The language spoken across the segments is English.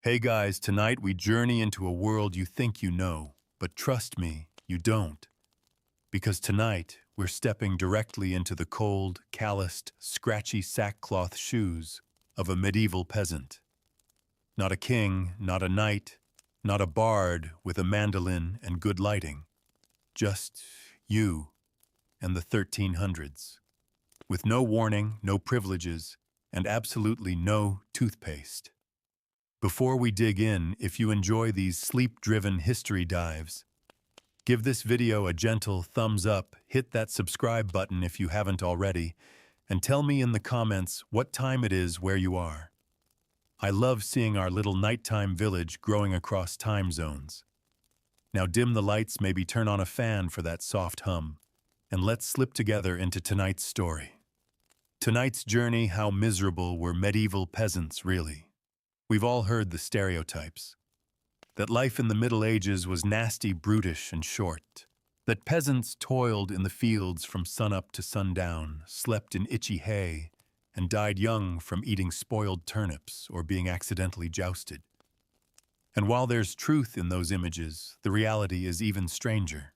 Hey guys, tonight we journey into a world you think you know, but trust me, you don't. Because tonight we're stepping directly into the cold, calloused, scratchy sackcloth shoes of a medieval peasant. Not a king, not a knight, not a bard with a mandolin and good lighting. Just you and the 1300s. With no warning, no privileges, and absolutely no toothpaste. Before we dig in, if you enjoy these sleep-driven history dives, give this video a gentle thumbs up, hit that subscribe button if you haven't already, and tell me in the comments what time it is where you are. I love seeing our little nighttime village growing across time zones. Now dim the lights, maybe turn on a fan for that soft hum, and let's slip together into tonight's story. Tonight's journey, how miserable were medieval peasants really? We've all heard the stereotypes. That life in the Middle Ages was nasty, brutish, and short. That peasants toiled in the fields from sunup to sundown, slept in itchy hay, and died young from eating spoiled turnips or being accidentally jousted. And while there's truth in those images, the reality is even stranger.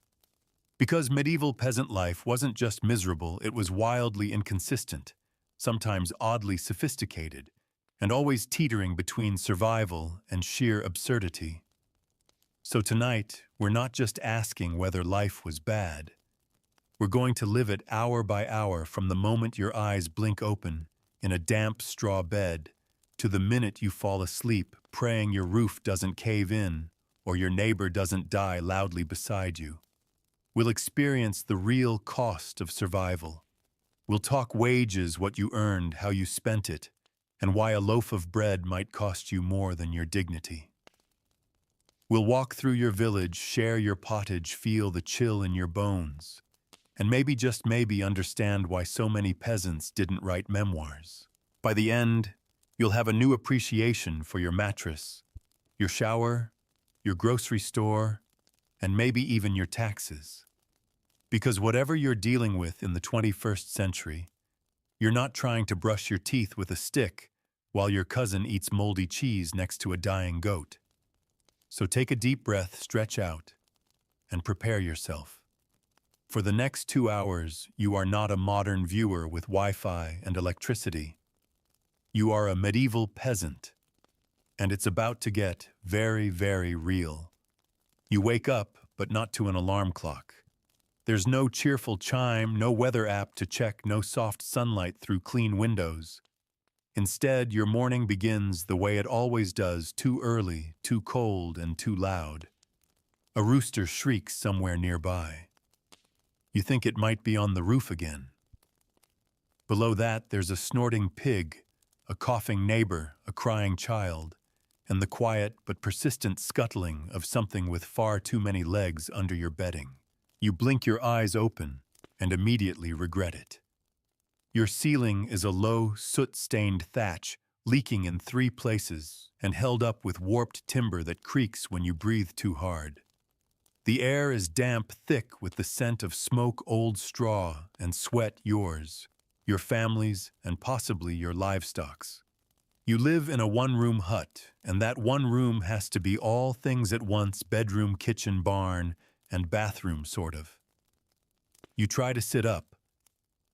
Because medieval peasant life wasn't just miserable, it was wildly inconsistent, sometimes oddly sophisticated, and always teetering between survival and sheer absurdity. So tonight, we're not just asking whether life was bad. We're going to live it hour by hour from the moment your eyes blink open in a damp straw bed to the minute you fall asleep praying your roof doesn't cave in or your neighbor doesn't die loudly beside you. We'll experience the real cost of survival. We'll talk wages, what you earned, how you spent it, and why a loaf of bread might cost you more than your dignity. We'll walk through your village, share your pottage, feel the chill in your bones, and maybe, just maybe, understand why so many peasants didn't write memoirs. By the end, you'll have a new appreciation for your mattress, your shower, your grocery store, and maybe even your taxes. Because whatever you're dealing with in the 21st century, you're not trying to brush your teeth with a stick while your cousin eats moldy cheese next to a dying goat. So take a deep breath, stretch out, and prepare yourself. For the next 2 hours, you are not a modern viewer with Wi-Fi and electricity. You are a medieval peasant, and it's about to get very, very real. You wake up, but not to an alarm clock. There's no cheerful chime, no weather app to check, no soft sunlight through clean windows. Instead, your morning begins the way it always does, too early, too cold, and too loud. A rooster shrieks somewhere nearby. You think it might be on the roof again. Below that, there's a snorting pig, a coughing neighbor, a crying child, and the quiet but persistent scuttling of something with far too many legs under your bedding. You blink your eyes open and immediately regret it. Your ceiling is a low, soot-stained thatch, leaking in 3 places and held up with warped timber that creaks when you breathe too hard. The air is damp, thick with the scent of smoke, old straw, and sweat, yours, your family's, and possibly your livestock's. You live in a one-room hut, and that one room has to be all things at once: bedroom, kitchen, barn, and bathroom, sort of. You try to sit up.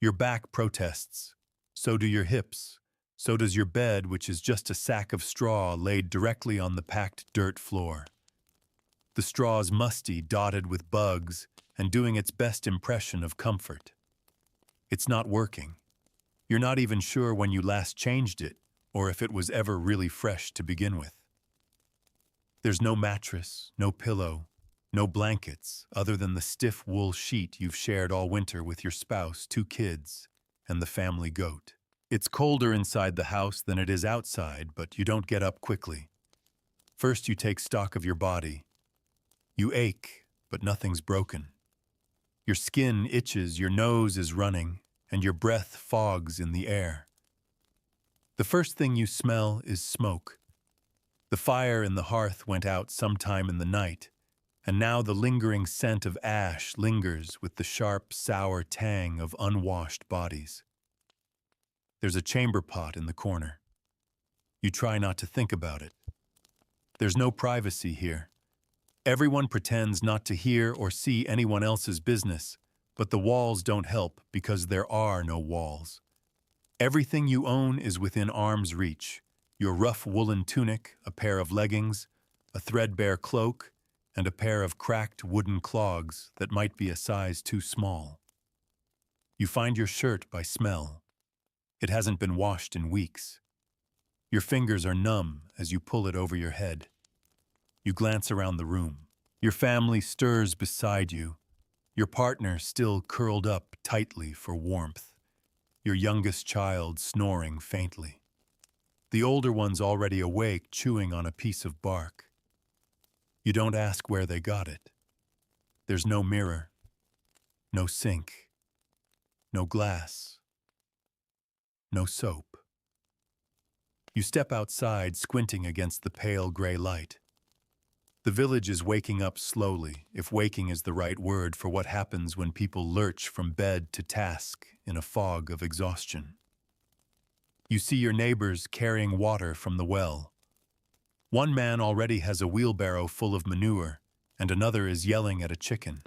Your back protests. So do your hips. So does your bed, which is just a sack of straw laid directly on the packed dirt floor. The straw's musty, dotted with bugs, and doing its best impression of comfort. It's not working. You're not even sure when you last changed it, or if it was ever really fresh to begin with. There's no mattress, no pillow, no blankets, other than the stiff wool sheet you've shared all winter with your spouse, 2 kids, and the family goat. It's colder inside the house than it is outside, but you don't get up quickly. First, you take stock of your body. You ache, but nothing's broken. Your skin itches, your nose is running, and your breath fogs in the air. The first thing you smell is smoke. The fire in the hearth went out sometime in the night, and now the lingering scent of ash lingers with the sharp, sour tang of unwashed bodies. There's a chamber pot in the corner. You try not to think about it. There's no privacy here. Everyone pretends not to hear or see anyone else's business, but the walls don't help because there are no walls. Everything you own is within arm's reach. Your rough woolen tunic, a pair of leggings, a threadbare cloak, and a pair of cracked wooden clogs that might be a size too small. You find your shirt by smell. It hasn't been washed in weeks. Your fingers are numb as you pull it over your head. You glance around the room. Your family stirs beside you, your partner still curled up tightly for warmth, your youngest child snoring faintly. The older one's already awake, chewing on a piece of bark. You don't ask where they got it. There's no mirror, no sink, no glass, no soap. You step outside, squinting against the pale gray light. The village is waking up slowly, if waking is the right word for what happens when people lurch from bed to task in a fog of exhaustion. You see your neighbors carrying water from the well. One man already has a wheelbarrow full of manure, and another is yelling at a chicken.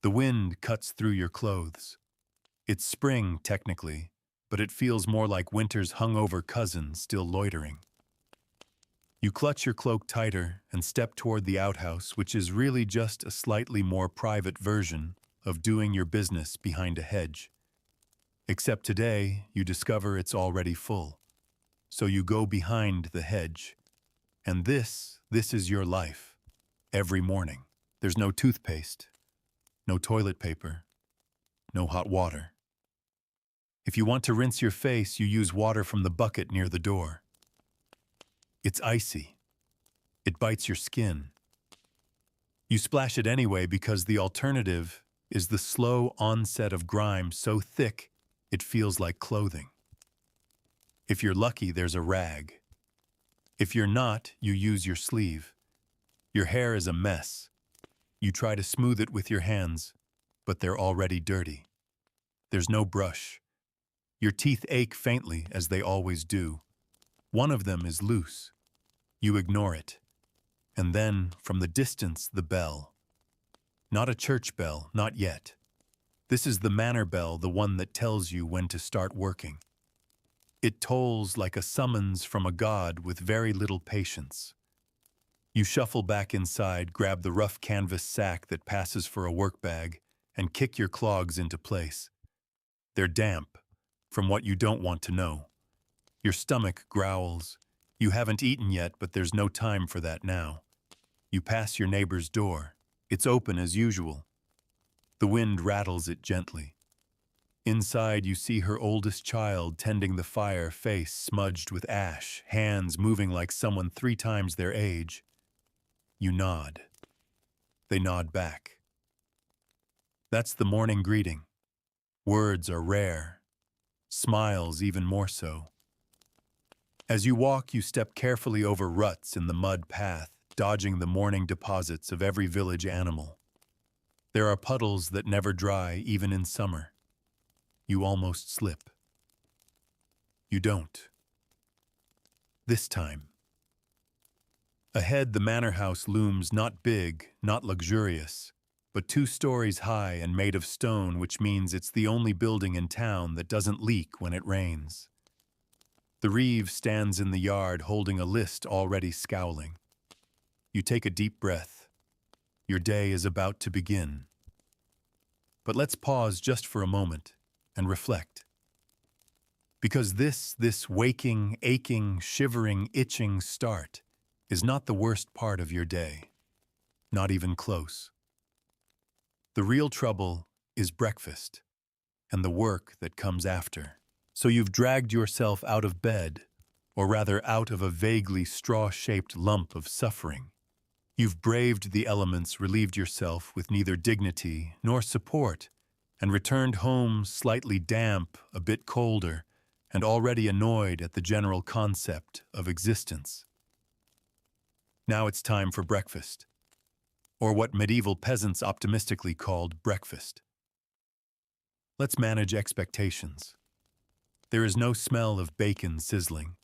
The wind cuts through your clothes. It's spring, technically, but it feels more like winter's hungover cousin still loitering. You clutch your cloak tighter and step toward the outhouse, which is really just a slightly more private version of doing your business behind a hedge. Except today, you discover it's already full. So you go behind the hedge. And this is your life. Every morning. There's no toothpaste, no toilet paper, no hot water. If you want to rinse your face, you use water from the bucket near the door. It's icy. It bites your skin. You splash it anyway because the alternative is the slow onset of grime so thick it feels like clothing. If you're lucky, there's a rag. If you're not, you use your sleeve. Your hair is a mess. You try to smooth it with your hands, but they're already dirty. There's no brush. Your teeth ache faintly, as they always do. One of them is loose. You ignore it. And then, from the distance, the bell. Not a church bell, not yet. This is the manor bell, the one that tells you when to start working. It tolls like a summons from a god with very little patience. You shuffle back inside, grab the rough canvas sack that passes for a work bag, and kick your clogs into place. They're damp, from what you don't want to know. Your stomach growls. You haven't eaten yet, but there's no time for that now. You pass your neighbor's door. It's open as usual. The wind rattles it gently. Inside, you see her oldest child tending the fire, face smudged with ash, hands moving like someone 3 times their age. You nod. They nod back. That's the morning greeting. Words are rare. Smiles even more so. As you walk, you step carefully over ruts in the mud path, dodging the morning deposits of every village animal. There are puddles that never dry, even in summer. You almost slip. You don't. This time. Ahead, the manor house looms, not big, not luxurious, but 2 stories high and made of stone, which means it's the only building in town that doesn't leak when it rains. The reeve stands in the yard holding a list, already scowling. You take a deep breath. Your day is about to begin. But let's pause just for a moment and reflect. Because this waking, aching, shivering, itching start is not the worst part of your day. Not even close. The real trouble is breakfast and the work that comes after. So you've dragged yourself out of bed, or rather out of a vaguely straw-shaped lump of suffering. You've braved the elements, relieved yourself with neither dignity nor support, and returned home slightly damp, a bit colder, and already annoyed at the general concept of existence. Now it's time for breakfast, or what medieval peasants optimistically called breakfast. Let's manage expectations. There is no smell of bacon sizzling,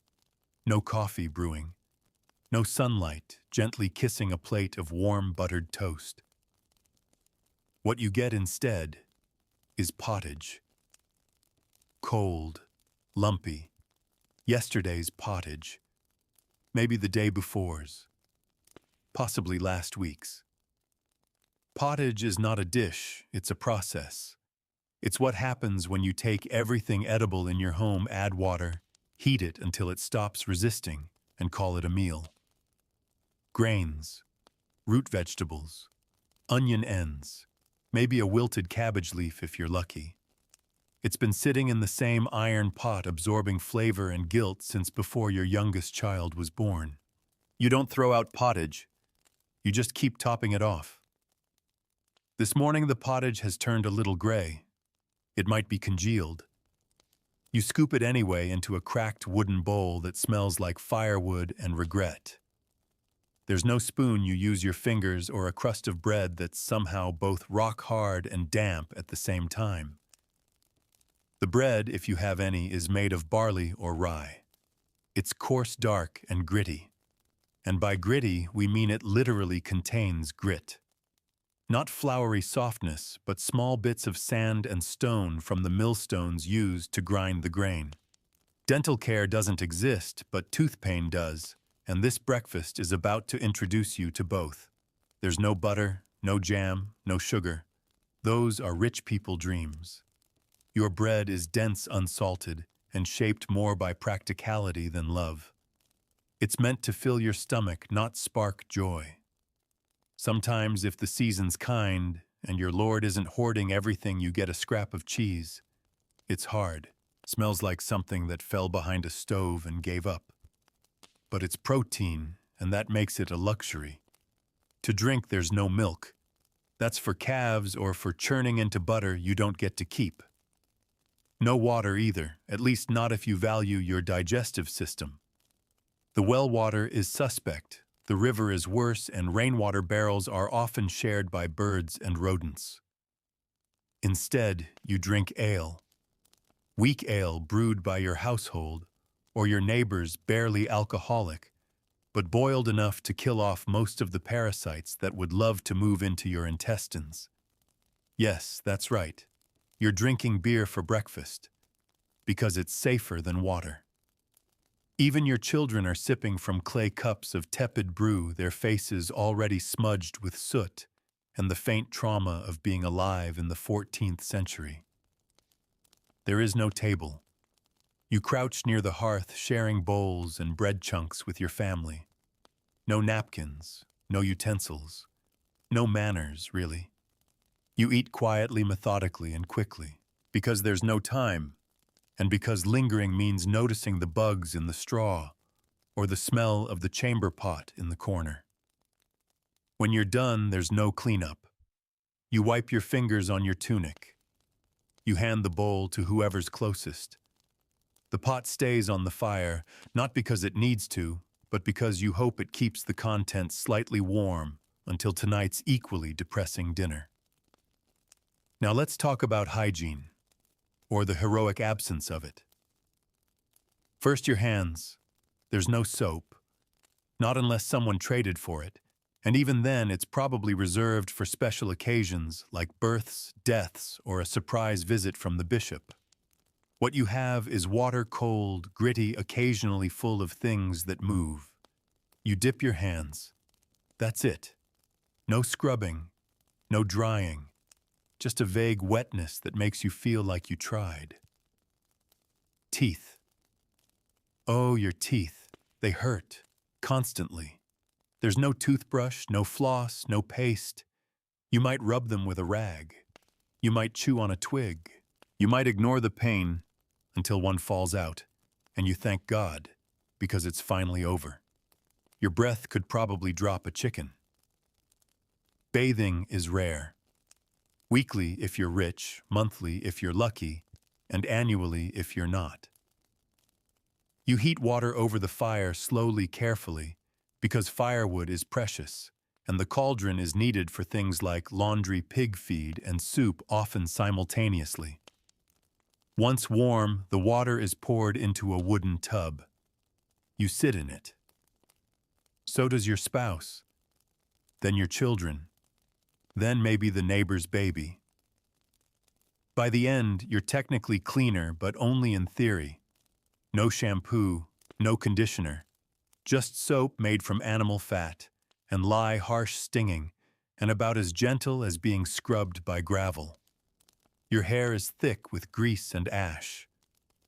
no coffee brewing, No sunlight, gently kissing a plate of warm buttered toast. What you get instead is pottage. Cold, lumpy, yesterday's pottage. Maybe the day before's, possibly last week's. Pottage is not a dish, it's a process. It's what happens when you take everything edible in your home, add water, heat it until it stops resisting, and call it a meal. Grains, root vegetables, onion ends, maybe a wilted cabbage leaf if you're lucky. It's been sitting in the same iron pot absorbing flavor and guilt since before your youngest child was born. You don't throw out pottage, you just keep topping it off. This morning the pottage has turned a little gray. It might be congealed. You scoop it anyway into a cracked wooden bowl that smells like firewood and regret. There's no spoon, you use your fingers or a crust of bread that's somehow both rock hard and damp at the same time. The bread, if you have any, is made of barley or rye. It's coarse, dark, and gritty. And by gritty, we mean it literally contains grit. Not floury softness, but small bits of sand and stone from the millstones used to grind the grain. Dental care doesn't exist, but tooth pain does, and this breakfast is about to introduce you to both. There's no butter, no jam, no sugar. Those are rich people dreams. Your bread is dense, unsalted, and shaped more by practicality than love. It's meant to fill your stomach, not spark joy. Sometimes, if the season's kind, and your Lord isn't hoarding everything, you get a scrap of cheese. It's hard, smells like something that fell behind a stove and gave up. But it's protein, and that makes it a luxury. To drink, there's no milk. That's for calves or for churning into butter you don't get to keep. No water either, at least not if you value your digestive system. The well water is suspect. The river is worse, and rainwater barrels are often shared by birds and rodents. Instead, you drink ale. Weak ale brewed by your household, or your neighbor's barely alcoholic, but boiled enough to kill off most of the parasites that would love to move into your intestines. Yes, that's right. You're drinking beer for breakfast, because it's safer than water. Even your children are sipping from clay cups of tepid brew, their faces already smudged with soot and the faint trauma of being alive in the 14th century. There is no table. You crouch near the hearth, sharing bowls and bread chunks with your family. No napkins, no utensils, no manners, really. You eat quietly, methodically, and quickly, because there's no time. And because lingering means noticing the bugs in the straw or the smell of the chamber pot in the corner. When you're done, there's no cleanup. You wipe your fingers on your tunic. You hand the bowl to whoever's closest. The pot stays on the fire, not because it needs to, but because you hope it keeps the contents slightly warm until tonight's equally depressing dinner. Now let's talk about hygiene, or the heroic absence of it. First, your hands. There's no soap, not unless someone traded for it, and even then it's probably reserved for special occasions like births, deaths, or a surprise visit from the bishop. What you have is water, cold, gritty, occasionally full of things that move. You dip your hands. That's it. No scrubbing, no drying. Just a vague wetness that makes you feel like you tried. Teeth. Oh, your teeth. They hurt. Constantly. There's no toothbrush, no floss, no paste. You might rub them with a rag. You might chew on a twig. You might ignore the pain until one falls out, and you thank God because it's finally over. Your breath could probably drop a chicken. Bathing is rare. Weekly if you're rich, monthly if you're lucky, and annually if you're not. You heat water over the fire slowly, carefully, because firewood is precious, and the cauldron is needed for things like laundry, pig feed, and soup, often simultaneously. Once warm, the water is poured into a wooden tub. You sit in it. So does your spouse, then your children, then maybe the neighbor's baby. By the end, you're technically cleaner, but only in theory. No shampoo, no conditioner, just soap made from animal fat, and lye harsh stinging, and about as gentle as being scrubbed by gravel. Your hair is thick with grease and ash.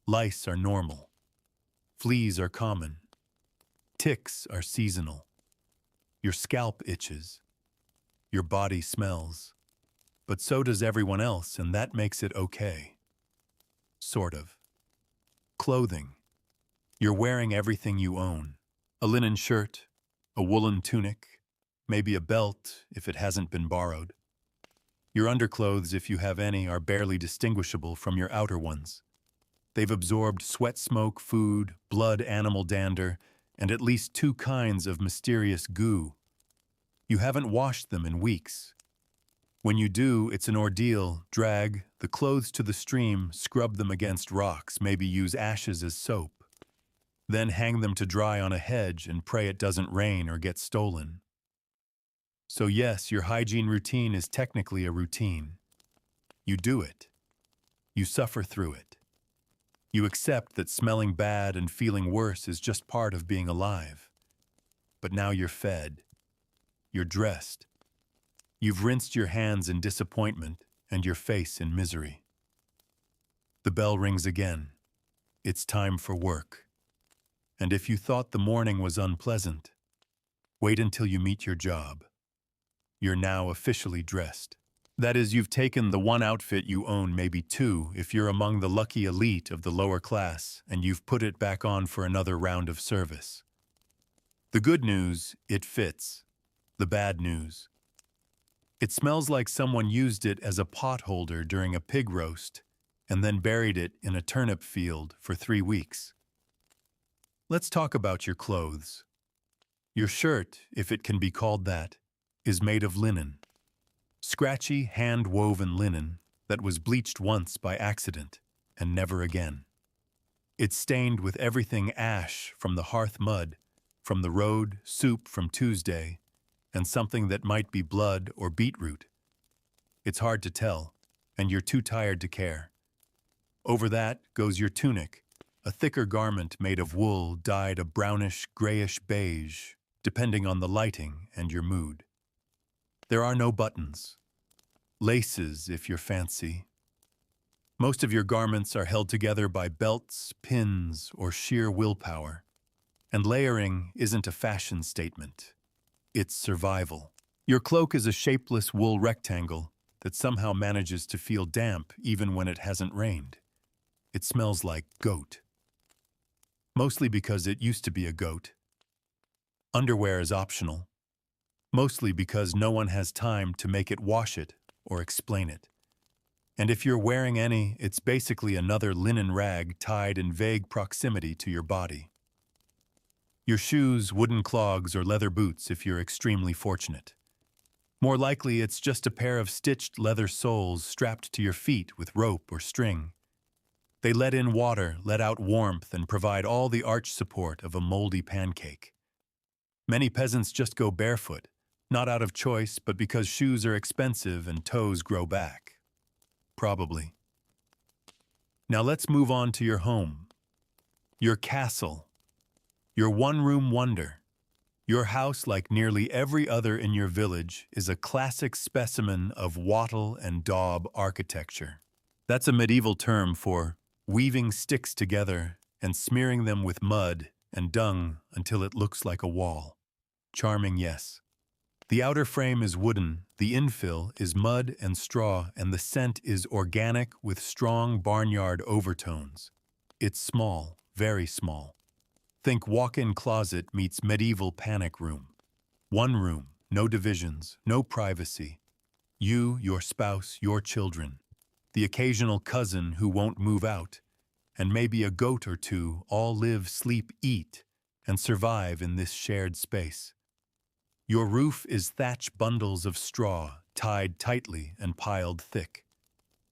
Lice are normal. Fleas are common. Ticks are seasonal. Your scalp itches. Your body smells. But so does everyone else, and that makes it okay. Sort of. Clothing. You're wearing everything you own. A linen shirt, a woolen tunic, maybe a belt if it hasn't been borrowed. Your underclothes, if you have any, are barely distinguishable from your outer ones. They've absorbed sweat smoke, food, blood, animal dander, and at least 2 kinds of mysterious goo. You haven't washed them in weeks. When you do, it's an ordeal. Drag the clothes to the stream, scrub them against rocks, maybe use ashes as soap. Then hang them to dry on a hedge and pray it doesn't rain or get stolen. So yes, your hygiene routine is technically a routine. You do it. You suffer through it. You accept that smelling bad and feeling worse is just part of being alive. But now you're fed. You're dressed. You've rinsed your hands in disappointment and your face in misery. The bell rings again. It's time for work. And if you thought the morning was unpleasant, wait until you meet your job. You're now officially dressed. That is, you've taken the 1 outfit you own, maybe 2, if you're among the lucky elite of the lower class, and you've put it back on for another round of service. The good news, it fits. The bad news, it smells like someone used it as a pot holder during a pig roast and then buried it in a turnip field for 3 weeks. Let's talk about your clothes. Your shirt, if it can be called that, is made of linen. Scratchy, hand-woven linen that was bleached once by accident and never again. It's stained with everything ash from the hearth mud, from the road, soup from Tuesday, and something that might be blood or beetroot. It's hard to tell, and you're too tired to care. Over that goes your tunic, a thicker garment made of wool dyed a brownish, grayish beige, depending on the lighting and your mood. There are no buttons. Laces, if you're fancy. Most of your garments are held together by belts, pins, or sheer willpower. And layering isn't a fashion statement. It's survival. Your cloak is a shapeless wool rectangle that somehow manages to feel damp even when it hasn't rained. It smells like goat. Mostly because it used to be a goat. Underwear is optional. Mostly because no one has time to make it wash it or explain it. And if you're wearing any, it's basically another linen rag tied in vague proximity to your body. Your shoes, wooden clogs, or leather boots if you're extremely fortunate. More likely, it's just a pair of stitched leather soles strapped to your feet with rope or string. They let in water, let out warmth, and provide all the arch support of a moldy pancake. Many peasants just go barefoot, not out of choice, but because shoes are expensive and toes grow back. Probably. Now let's move on to your home. Your castle. Your one-room wonder. Your house, like nearly every other in your village, is a classic specimen of wattle and daub architecture. That's a medieval term for weaving sticks together and smearing them with mud and dung until it looks like a wall. Charming, yes. The outer frame is wooden, the infill is mud and straw, and the scent is organic with strong barnyard overtones. It's small, very small. Think walk-in closet meets medieval panic room. One room, no divisions, no privacy. You, your spouse, your children. The occasional cousin who won't move out, and maybe a goat or 2 all live, sleep, eat, and survive in this shared space. Your roof is thatch bundles of straw, tied tightly and piled thick.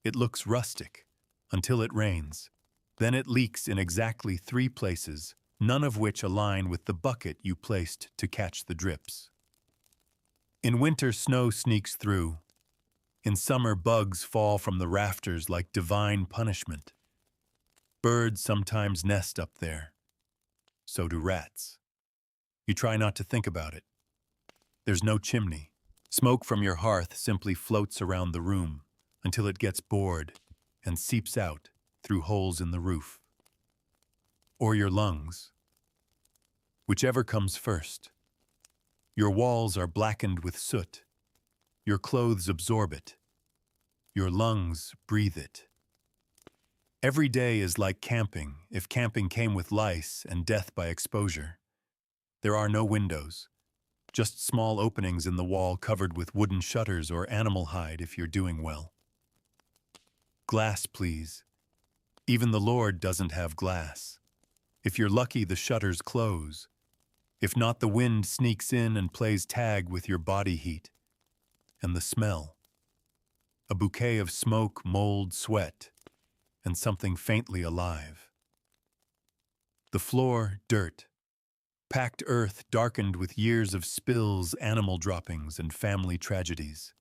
It looks rustic, until it rains. Then it leaks in exactly 3 places, none of which align with the bucket you placed to catch the drips. In winter, snow sneaks through. In summer, bugs fall from the rafters like divine punishment. Birds sometimes nest up there. So do rats. You try not to think about it. There's no chimney. Smoke from your hearth simply floats around the room until it gets bored and seeps out through holes in the roof. Or your lungs. Whichever comes first. Your walls are blackened with soot. Your clothes absorb it. Your lungs breathe it. Every day is like camping, if camping came with lice and death by exposure. There are no windows, just small openings in the wall covered with wooden shutters or animal hide if you're doing well. Glass, please. Even the Lord doesn't have glass. If you're lucky, the shutters close. If not, the wind sneaks in and plays tag with your body heat. And the smell. A bouquet of smoke, mold, sweat, and something faintly alive. The floor, dirt. Packed earth darkened with years of spills, animal droppings, and family tragedies.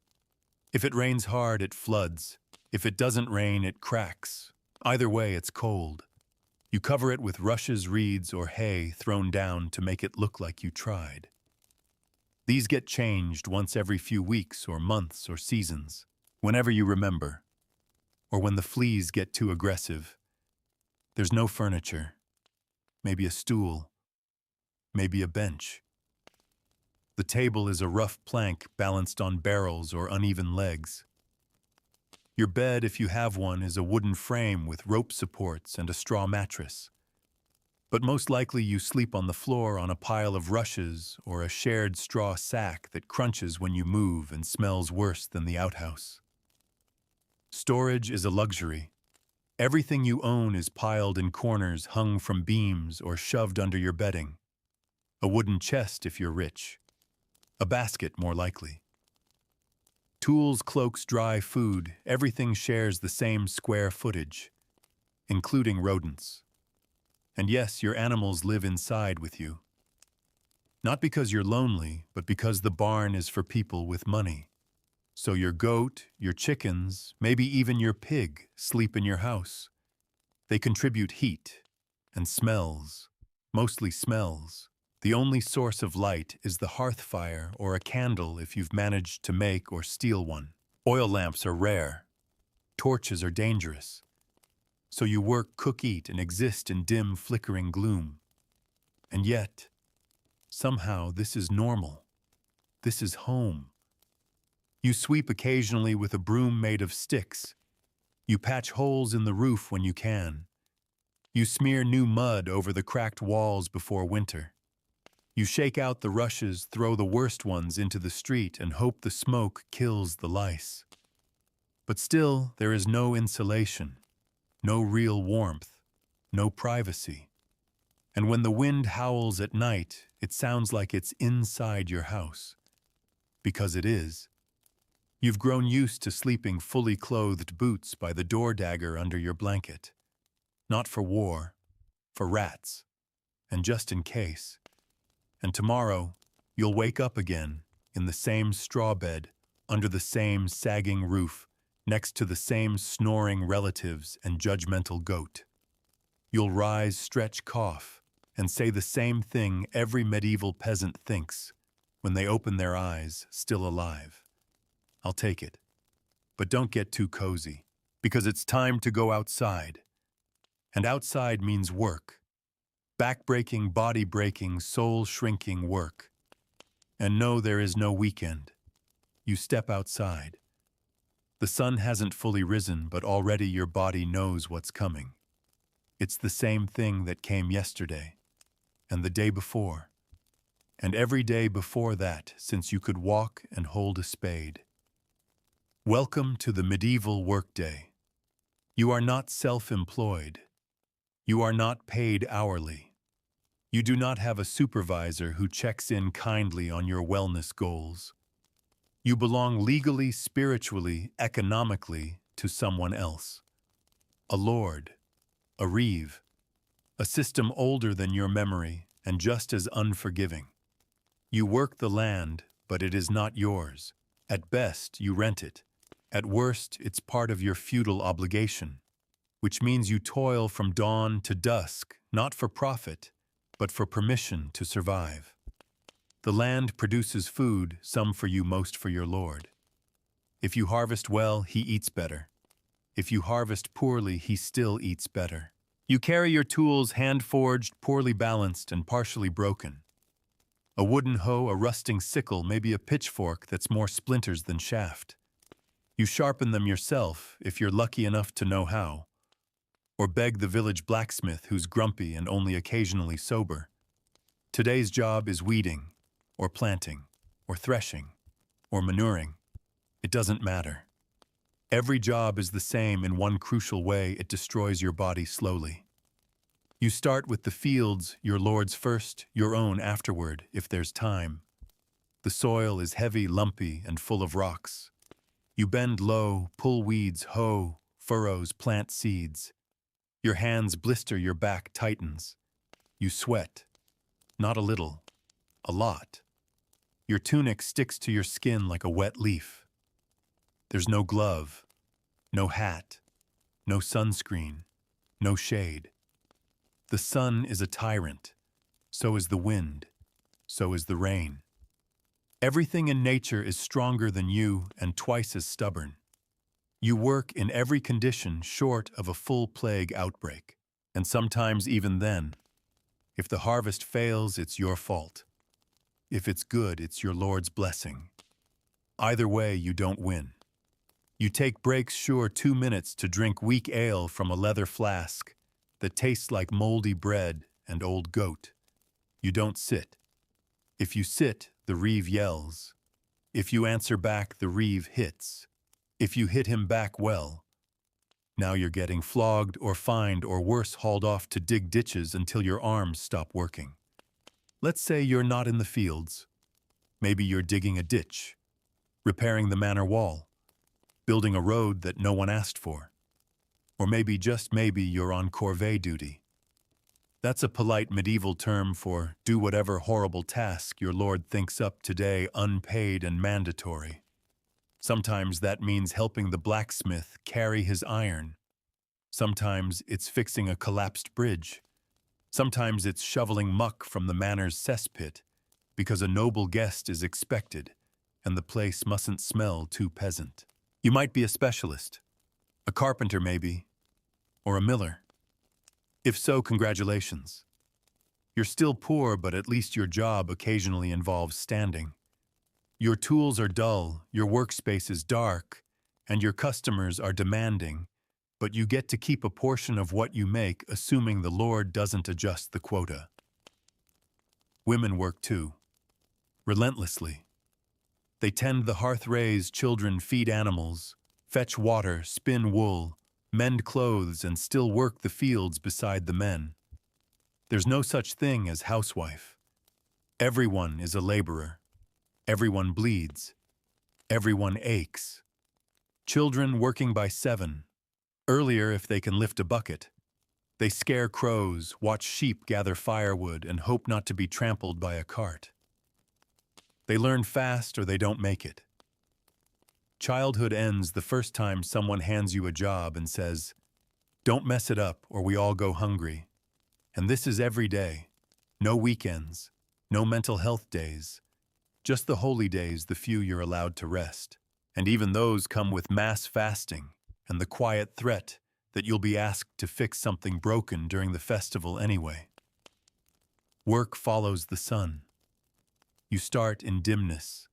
If it rains hard, it floods. If it doesn't rain, it cracks. Either way, it's cold. You cover it with rushes, reeds, or hay thrown down to make it look like you tried. These get changed once every few weeks or months or seasons, whenever you remember, or when the fleas get too aggressive. There's no furniture. Maybe a stool. Maybe a bench. The table is a rough plank balanced on barrels or uneven legs. Your bed, if you have one, is a wooden frame with rope supports and a straw mattress. But most likely you sleep on the floor on a pile of rushes or a shared straw sack that crunches when you move and smells worse than the outhouse. Storage is a luxury. Everything you own is piled in corners hung from beams or shoved under your bedding. A wooden chest if you're rich. A basket more likely. Tools, cloaks, dry food, everything shares the same square footage, including rodents. And yes, your animals live inside with you. Not because you're lonely, but because the barn is for people with money. So your goat, your chickens, maybe even your pig sleep in your house. They contribute heat and smells, mostly smells. The only source of light is the hearth fire or a candle if you've managed to make or steal one. Oil lamps are rare. Torches are dangerous. So you work, cook, eat, and exist in dim, flickering gloom. And yet, somehow this is normal. This is home. You sweep occasionally with a broom made of sticks. You patch holes in the roof when you can. You smear new mud over the cracked walls before winter. You shake out the rushes, throw the worst ones into the street, and hope the smoke kills the lice. But still, there is no insulation, no real warmth, no privacy. And when the wind howls at night, it sounds like it's inside your house. Because it is. You've grown used to sleeping fully clothed boots by the door dagger under your blanket. Not for war, for rats, and just in case. And tomorrow, you'll wake up again in the same straw bed, under the same sagging roof, next to the same snoring relatives and judgmental goat. You'll rise, stretch, cough, and say the same thing every medieval peasant thinks when they open their eyes, still alive. I'll take it. But don't get too cozy, because it's time to go outside. And outside means work. Back-breaking, body-breaking, soul-shrinking work. And no, there is no weekend. You step outside. The sun hasn't fully risen, but already your body knows what's coming. It's the same thing that came yesterday, and the day before, and every day before that since you could walk and hold a spade. Welcome to the medieval workday. You are not self-employed. You are not paid hourly. You do not have a supervisor who checks in kindly on your wellness goals. You belong legally, spiritually, economically to someone else. A lord, a reeve, a system older than your memory and just as unforgiving. You work the land, but it is not yours. At best, you rent it. At worst, it's part of your feudal obligation, which means you toil from dawn to dusk, not for profit, but for permission to survive. The land produces food, some for you, most for your lord. If you harvest well, he eats better. If you harvest poorly, he still eats better. You carry your tools hand-forged, poorly balanced, and partially broken. A wooden hoe, a rusting sickle, maybe a pitchfork that's more splinters than shaft. You sharpen them yourself, if you're lucky enough to know how, or beg the village blacksmith who's grumpy and only occasionally sober. Today's job is weeding, or planting, or threshing, or manuring. It doesn't matter. Every job is the same in one crucial way: it destroys your body slowly. You start with the fields, your lord's first, your own afterward, if there's time. The soil is heavy, lumpy, and full of rocks. You bend low, pull weeds, hoe, furrows, plant seeds. Your hands blister, your back tightens. You sweat. Not a little, a lot. Your tunic sticks to your skin like a wet leaf. There's no glove, no hat, no sunscreen, no shade. The sun is a tyrant. So is the wind. So is the rain. Everything in nature is stronger than you and twice as stubborn. You work in every condition short of a full plague outbreak. And sometimes even then, if the harvest fails, it's your fault. If it's good, it's your Lord's blessing. Either way, you don't win. You take breaks, sure, 2 minutes to drink weak ale from a leather flask that tastes like moldy bread and old goat. You don't sit. If you sit, the reeve yells. If you answer back, the reeve hits. If you hit him back well, now you're getting flogged or fined or worse, hauled off to dig ditches until your arms stop working. Let's say you're not in the fields. Maybe you're digging a ditch, repairing the manor wall, building a road that no one asked for. Or maybe, just maybe, you're on corvée duty. That's a polite medieval term for do whatever horrible task your lord thinks up today, unpaid and mandatory. Sometimes that means helping the blacksmith carry his iron. Sometimes it's fixing a collapsed bridge. Sometimes it's shoveling muck from the manor's cesspit because a noble guest is expected and the place mustn't smell too peasant. You might be a specialist, a carpenter maybe, or a miller. If so, congratulations. You're still poor, but at least your job occasionally involves standing. Your tools are dull, your workspace is dark, and your customers are demanding, but you get to keep a portion of what you make, assuming the Lord doesn't adjust the quota. Women work too, relentlessly. They tend the hearth, raise children, feed animals, fetch water, spin wool, mend clothes, and still work the fields beside the men. There's no such thing as housewife. Everyone is a laborer. Everyone bleeds. Everyone aches. Children working by 7. Earlier if they can lift a bucket. They scare crows, watch sheep gather firewood, and hope not to be trampled by a cart. They learn fast or they don't make it. Childhood ends the first time someone hands you a job and says, "Don't mess it up or we all go hungry." And this is every day. No weekends, no mental health days. Just the holy days, the few you're allowed to rest. And even those come with mass fasting and the quiet threat that you'll be asked to fix something broken during the festival anyway. Work follows the sun. You start in dimness.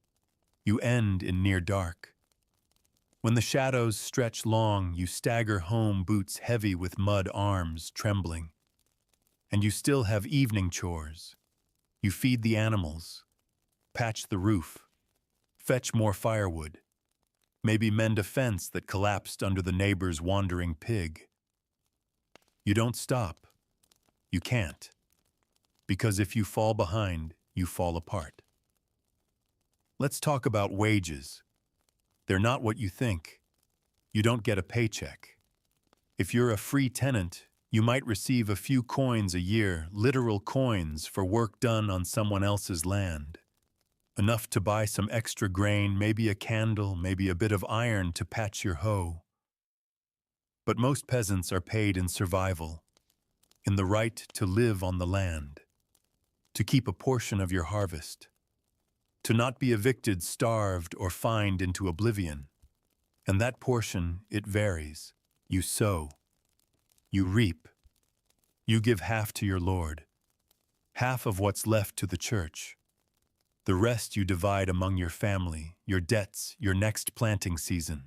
You end in near dark. When the shadows stretch long, you stagger home, boots heavy with mud, arms trembling. And you still have evening chores. You feed the animals, patch the roof, fetch more firewood, maybe mend a fence that collapsed under the neighbor's wandering pig. You don't stop. You can't. Because if you fall behind, you fall apart. Let's talk about wages. They're not what you think. You don't get a paycheck. If you're a free tenant, You might receive a few coins a year, literal coins for work done on someone else's land. Enough to buy some extra grain, maybe a candle, maybe a bit of iron to patch your hoe. But most peasants are paid in survival, in the right to live on the land, to keep a portion of your harvest, to not be evicted, starved, or fined into oblivion. And that portion, it varies. You sow, you reap, you give half to your Lord, half of what's left to the church. The rest you divide among your family, your debts, your next planting season.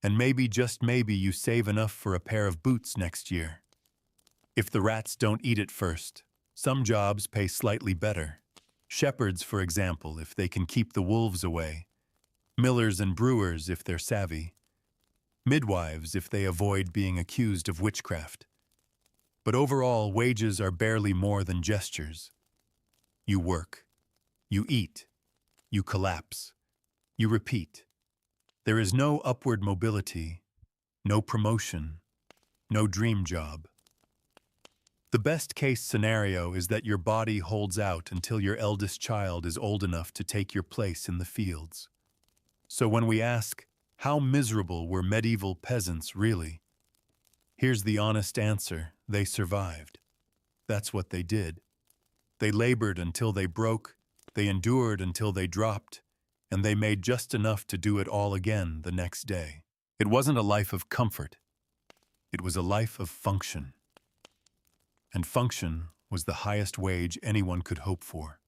And maybe, just maybe, you save enough for a pair of boots next year. If the rats don't eat it first, some jobs pay slightly better. Shepherds, for example, if they can keep the wolves away. Millers and brewers, if they're savvy. Midwives, if they avoid being accused of witchcraft. But overall, wages are barely more than gestures. You work. You eat. You collapse. You repeat. There is no upward mobility, no promotion, no dream job. The best-case scenario is that your body holds out until your eldest child is old enough to take your place in the fields. So when we ask, how miserable were medieval peasants really? Here's the honest answer: they survived. That's what they did. They labored until they broke, they endured until they dropped, and they made just enough to do it all again the next day. It wasn't a life of comfort. It was a life of function. And function was the highest wage anyone could hope for.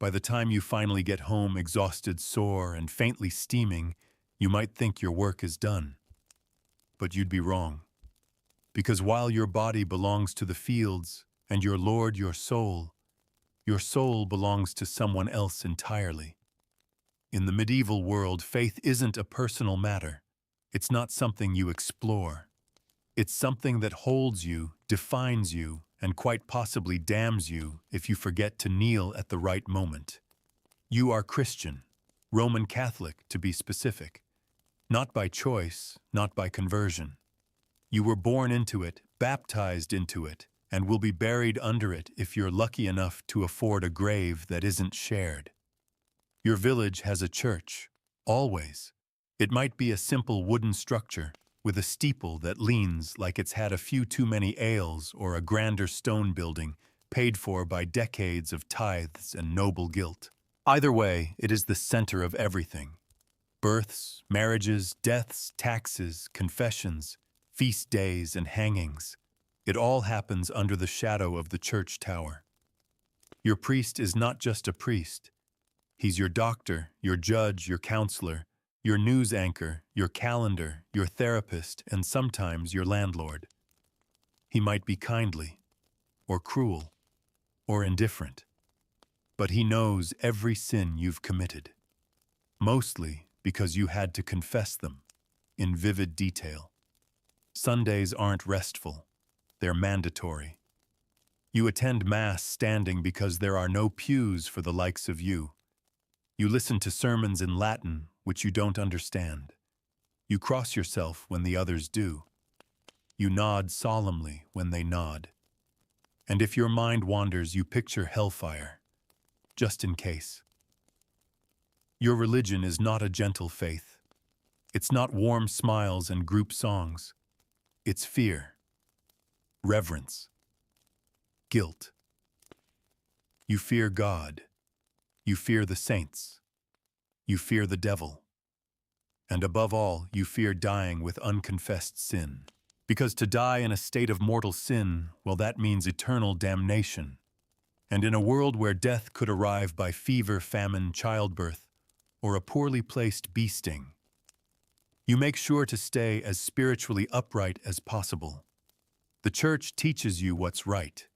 By the time you finally get home exhausted, sore, and faintly steaming, you might think your work is done. But you'd be wrong. Because while your body belongs to the fields, and your Lord your soul belongs to someone else entirely. In the medieval world, faith isn't a personal matter. It's not something you explore. It's something that holds you, defines you, and quite possibly damns you if you forget to kneel at the right moment. You are Christian, Roman Catholic to be specific. Not by choice, not by conversion. You were born into it, baptized into it, and will be buried under it if you're lucky enough to afford a grave that isn't shared. Your village has a church, always. It might be a simple wooden structure, with a steeple that leans like it's had a few too many ales, or a grander stone building, paid for by decades of tithes and noble guilt. Either way, it is the center of everything. Births, marriages, deaths, taxes, confessions, feast days, and hangings. It all happens under the shadow of the church tower. Your priest is not just a priest. He's your doctor, your judge, your counselor, your news anchor, your calendar, your therapist, and sometimes your landlord. He might be kindly, or cruel, or indifferent, but he knows every sin you've committed, mostly because you had to confess them in vivid detail. Sundays aren't restful, they're mandatory. You attend Mass standing because there are no pews for the likes of you. You listen to sermons in Latin, which you don't understand. You cross yourself when the others do. You nod solemnly when they nod. And if your mind wanders, you picture hellfire, just in case. Your religion is not a gentle faith. It's not warm smiles and group songs. It's fear, reverence, guilt. You fear God. You fear the saints. You fear the devil. And above all, you fear dying with unconfessed sin. Because to die in a state of mortal sin, well, that means eternal damnation. And in a world where death could arrive by fever, famine, childbirth, or a poorly placed bee sting, you make sure to stay as spiritually upright as possible. The church teaches you what's right,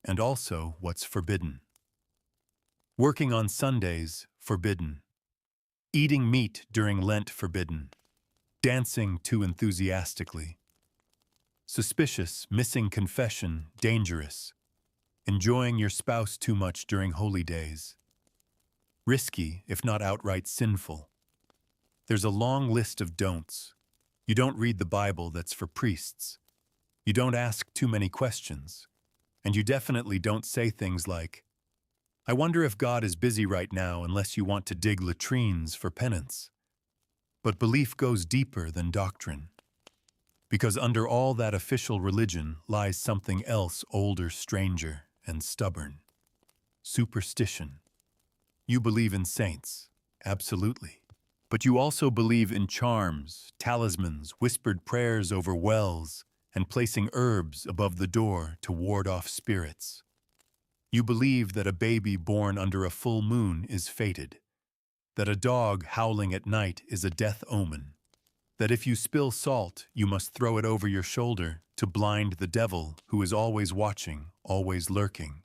and also what's forbidden. Working on Sundays, forbidden. Eating meat during Lent, forbidden. Dancing too enthusiastically. Suspicious, missing confession, dangerous. Enjoying your spouse too much during holy days. Risky, if not outright sinful. There's a long list of don'ts. You don't read the Bible, that's for priests. You don't ask too many questions. And you definitely don't say things like, I wonder if God is busy right now unless you want to dig latrines for penance. But belief goes deeper than doctrine. Because under all that official religion lies something else older, stranger, and stubborn. Superstition. You believe in saints, absolutely. But you also believe in charms, talismans, whispered prayers over wells, and placing herbs above the door to ward off spirits. You believe that a baby born under a full moon is fated, that a dog howling at night is a death omen, that if you spill salt, you must throw it over your shoulder to blind the devil who is always watching, always lurking.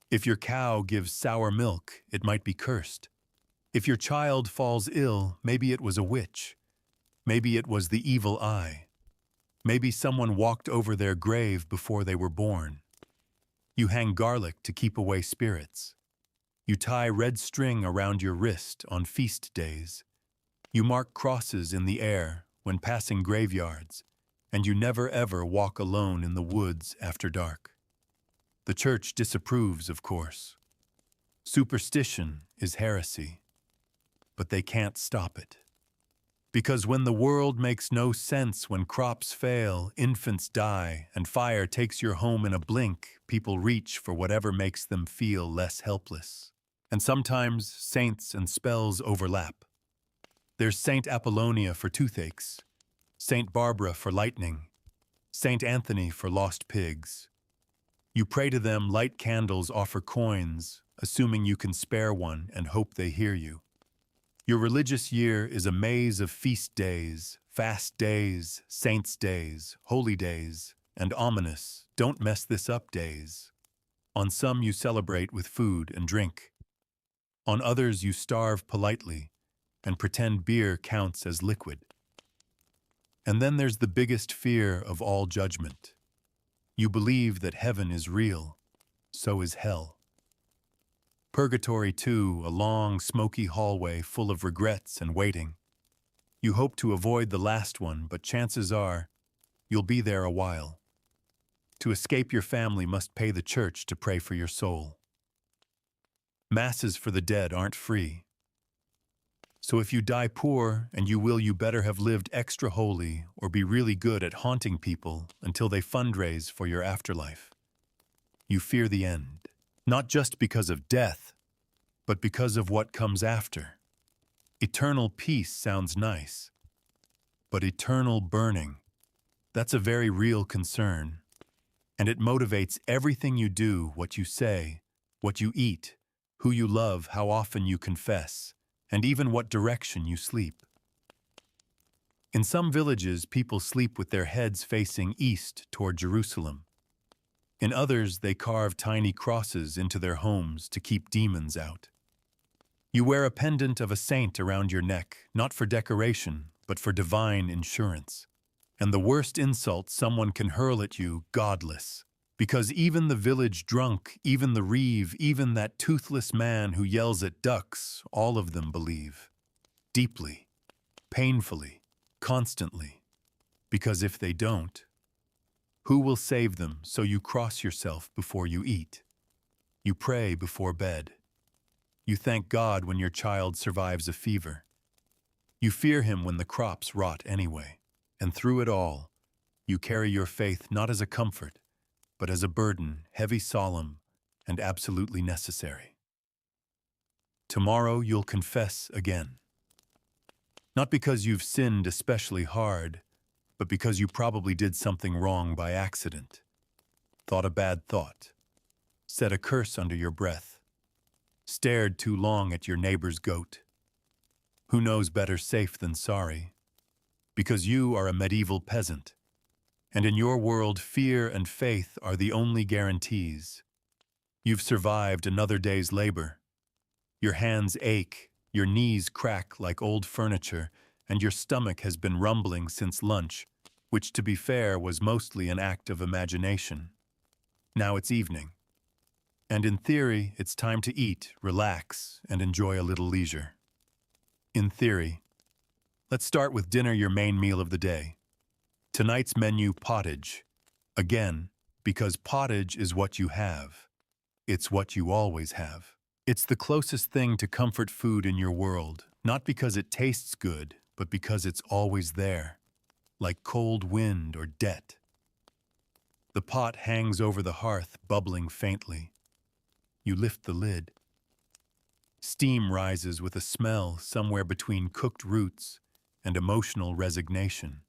If your cow gives sour milk, it might be cursed. If your child falls ill, maybe it was a witch. Maybe it was the evil eye. Maybe someone walked over their grave before they were born. You hang garlic to keep away spirits. You tie red string around your wrist on feast days. You mark crosses in the air when passing graveyards, and you never ever walk alone in the woods after dark. The church disapproves, of course. Superstition is heresy, but they can't stop it. Because when the world makes no sense, when crops fail, infants die, and fire takes your home in a blink, people reach for whatever makes them feel less helpless. And sometimes saints and spells overlap. There's Saint Apollonia for toothaches, Saint Barbara for lightning, Saint Anthony for lost pigs. You pray to them, light candles, offer coins, assuming you can spare one and hope they hear you. Your religious year is a maze of feast days, fast days, saints' days, holy days, and ominous, don't mess this up days. On some you celebrate with food and drink. On others you starve politely and pretend beer counts as liquid. And then there's the biggest fear of all judgment. You believe that heaven is real, so is hell. Purgatory, too, a long, smoky hallway full of regrets and waiting. You hope to avoid the last one, but chances are you'll be there a while. To escape your family must pay the church to pray for your soul. Masses for the dead aren't free. So if you die poor, and you better have lived extra holy or be really good at haunting people until they fundraise for your afterlife. You fear the end, not just because of death, but because of what comes after. Eternal peace sounds nice, but eternal burning, that's a very real concern, and it motivates everything you do, what you say, what you eat, who you love, how often you confess, and even what direction you sleep. In some villages, people sleep with their heads facing east toward Jerusalem. In others, they carve tiny crosses into their homes to keep demons out. You wear a pendant of a saint around your neck, not for decoration, but for divine insurance. And the worst insult someone can hurl at you, godless. Because even the village drunk, even the reeve, even that toothless man who yells at ducks, all of them believe. Deeply, painfully, constantly. Because if they don't, who will save them? So you cross yourself before you eat. You pray before bed. You thank God when your child survives a fever. You fear him when the crops rot anyway. And through it all, you carry your faith not as a comfort, but as a burden, heavy, solemn, and absolutely necessary. Tomorrow you'll confess again. Not because you've sinned especially hard, but because you probably did something wrong by accident. Thought a bad thought. Said a curse under your breath. Stared too long at your neighbor's goat. Who knows better safe than sorry? Because you are a medieval peasant. And in your world, fear and faith are the only guarantees. You've survived another day's labor. Your hands ache, your knees crack like old furniture, and your stomach has been rumbling since lunch, which, to be fair, was mostly an act of imagination. Now it's evening. And in theory, it's time to eat, relax, and enjoy a little leisure. In theory. Let's start with dinner, your main meal of the day. Tonight's menu, pottage, Again, because pottage is what you have. It's what you always have. It's the closest thing to comfort food in your world, not because it tastes good, but because it's always there, like cold wind or debt. The pot hangs over the hearth, bubbling faintly. You lift the lid. Steam rises with a smell somewhere between cooked roots and emotional resignation.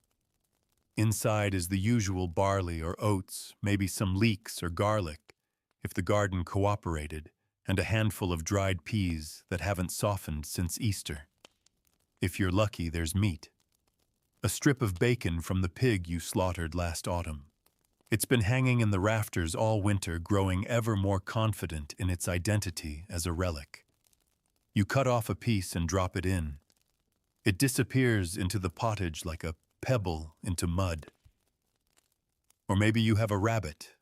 Inside is the usual barley or oats, maybe some leeks or garlic, if the garden cooperated, and a handful of dried peas that haven't softened since Easter. If you're lucky, there's meat. A strip of bacon from the pig you slaughtered last autumn. It's been hanging in the rafters all winter, growing ever more confident in its identity as a relic. You cut off a piece and drop it in. It disappears into the pottage like a pebble into mud. Or maybe you have a rabbit,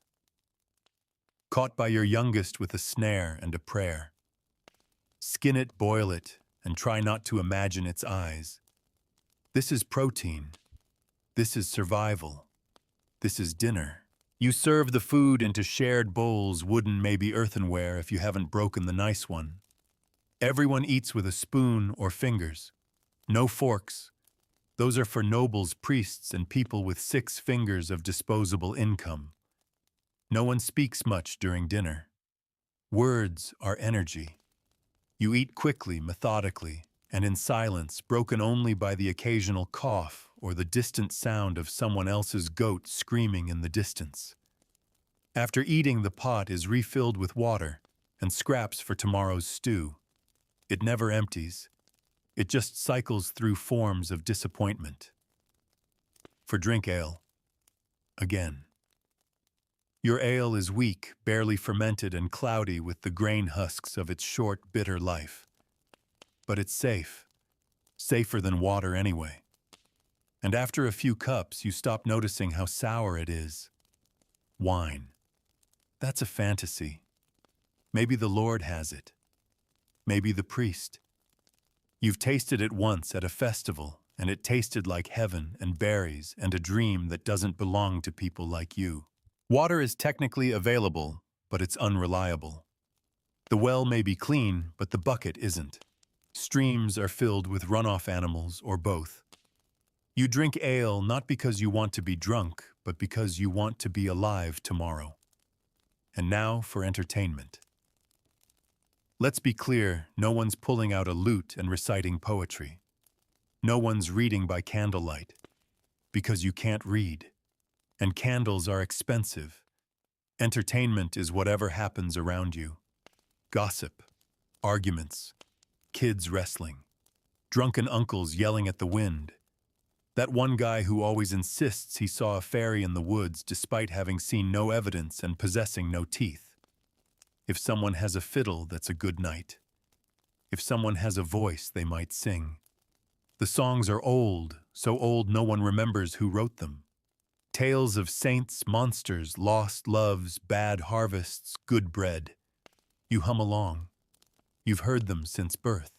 caught by your youngest with a snare and a prayer. Skin it, boil it, and try not to imagine its eyes. This is protein. This is survival. This is dinner. You serve the food into shared bowls, wooden, maybe earthenware if you haven't broken the nice one. Everyone eats with a spoon or fingers. No forks. Those are for nobles, priests, and people with 6 fingers of disposable income. No one speaks much during dinner. Words are energy. You eat quickly, methodically, and in silence, broken only by the occasional cough or the distant sound of someone else's goat screaming in the distance. After eating, the pot is refilled with water and scraps for tomorrow's stew. It never empties. It just cycles through forms of disappointment. For drink ale. Again. Your ale is weak, barely fermented and cloudy with the grain husks of its short, bitter life. But it's safe. Safer than water anyway. And after a few cups, you stop noticing how sour it is. Wine. That's a fantasy. Maybe the Lord has it. Maybe the priest. You've tasted it once at a festival, and it tasted like heaven and berries and a dream that doesn't belong to people like you. Water is technically available, but it's unreliable. The well may be clean, but the bucket isn't. Streams are filled with runoff animals or both. You drink ale not because you want to be drunk, but because you want to be alive tomorrow. And now for entertainment. Let's be clear, no one's pulling out a lute and reciting poetry. No one's reading by candlelight, because you can't read. And candles are expensive. Entertainment is whatever happens around you. Gossip, arguments, kids wrestling, drunken uncles yelling at the wind. That one guy who always insists he saw a fairy in the woods despite having seen no evidence and possessing no teeth. If someone has a fiddle, that's a good night. If someone has a voice, they might sing. The songs are old, so old no one remembers who wrote them. Tales of saints, monsters, lost loves, bad harvests, good bread. You hum along. You've heard them since birth.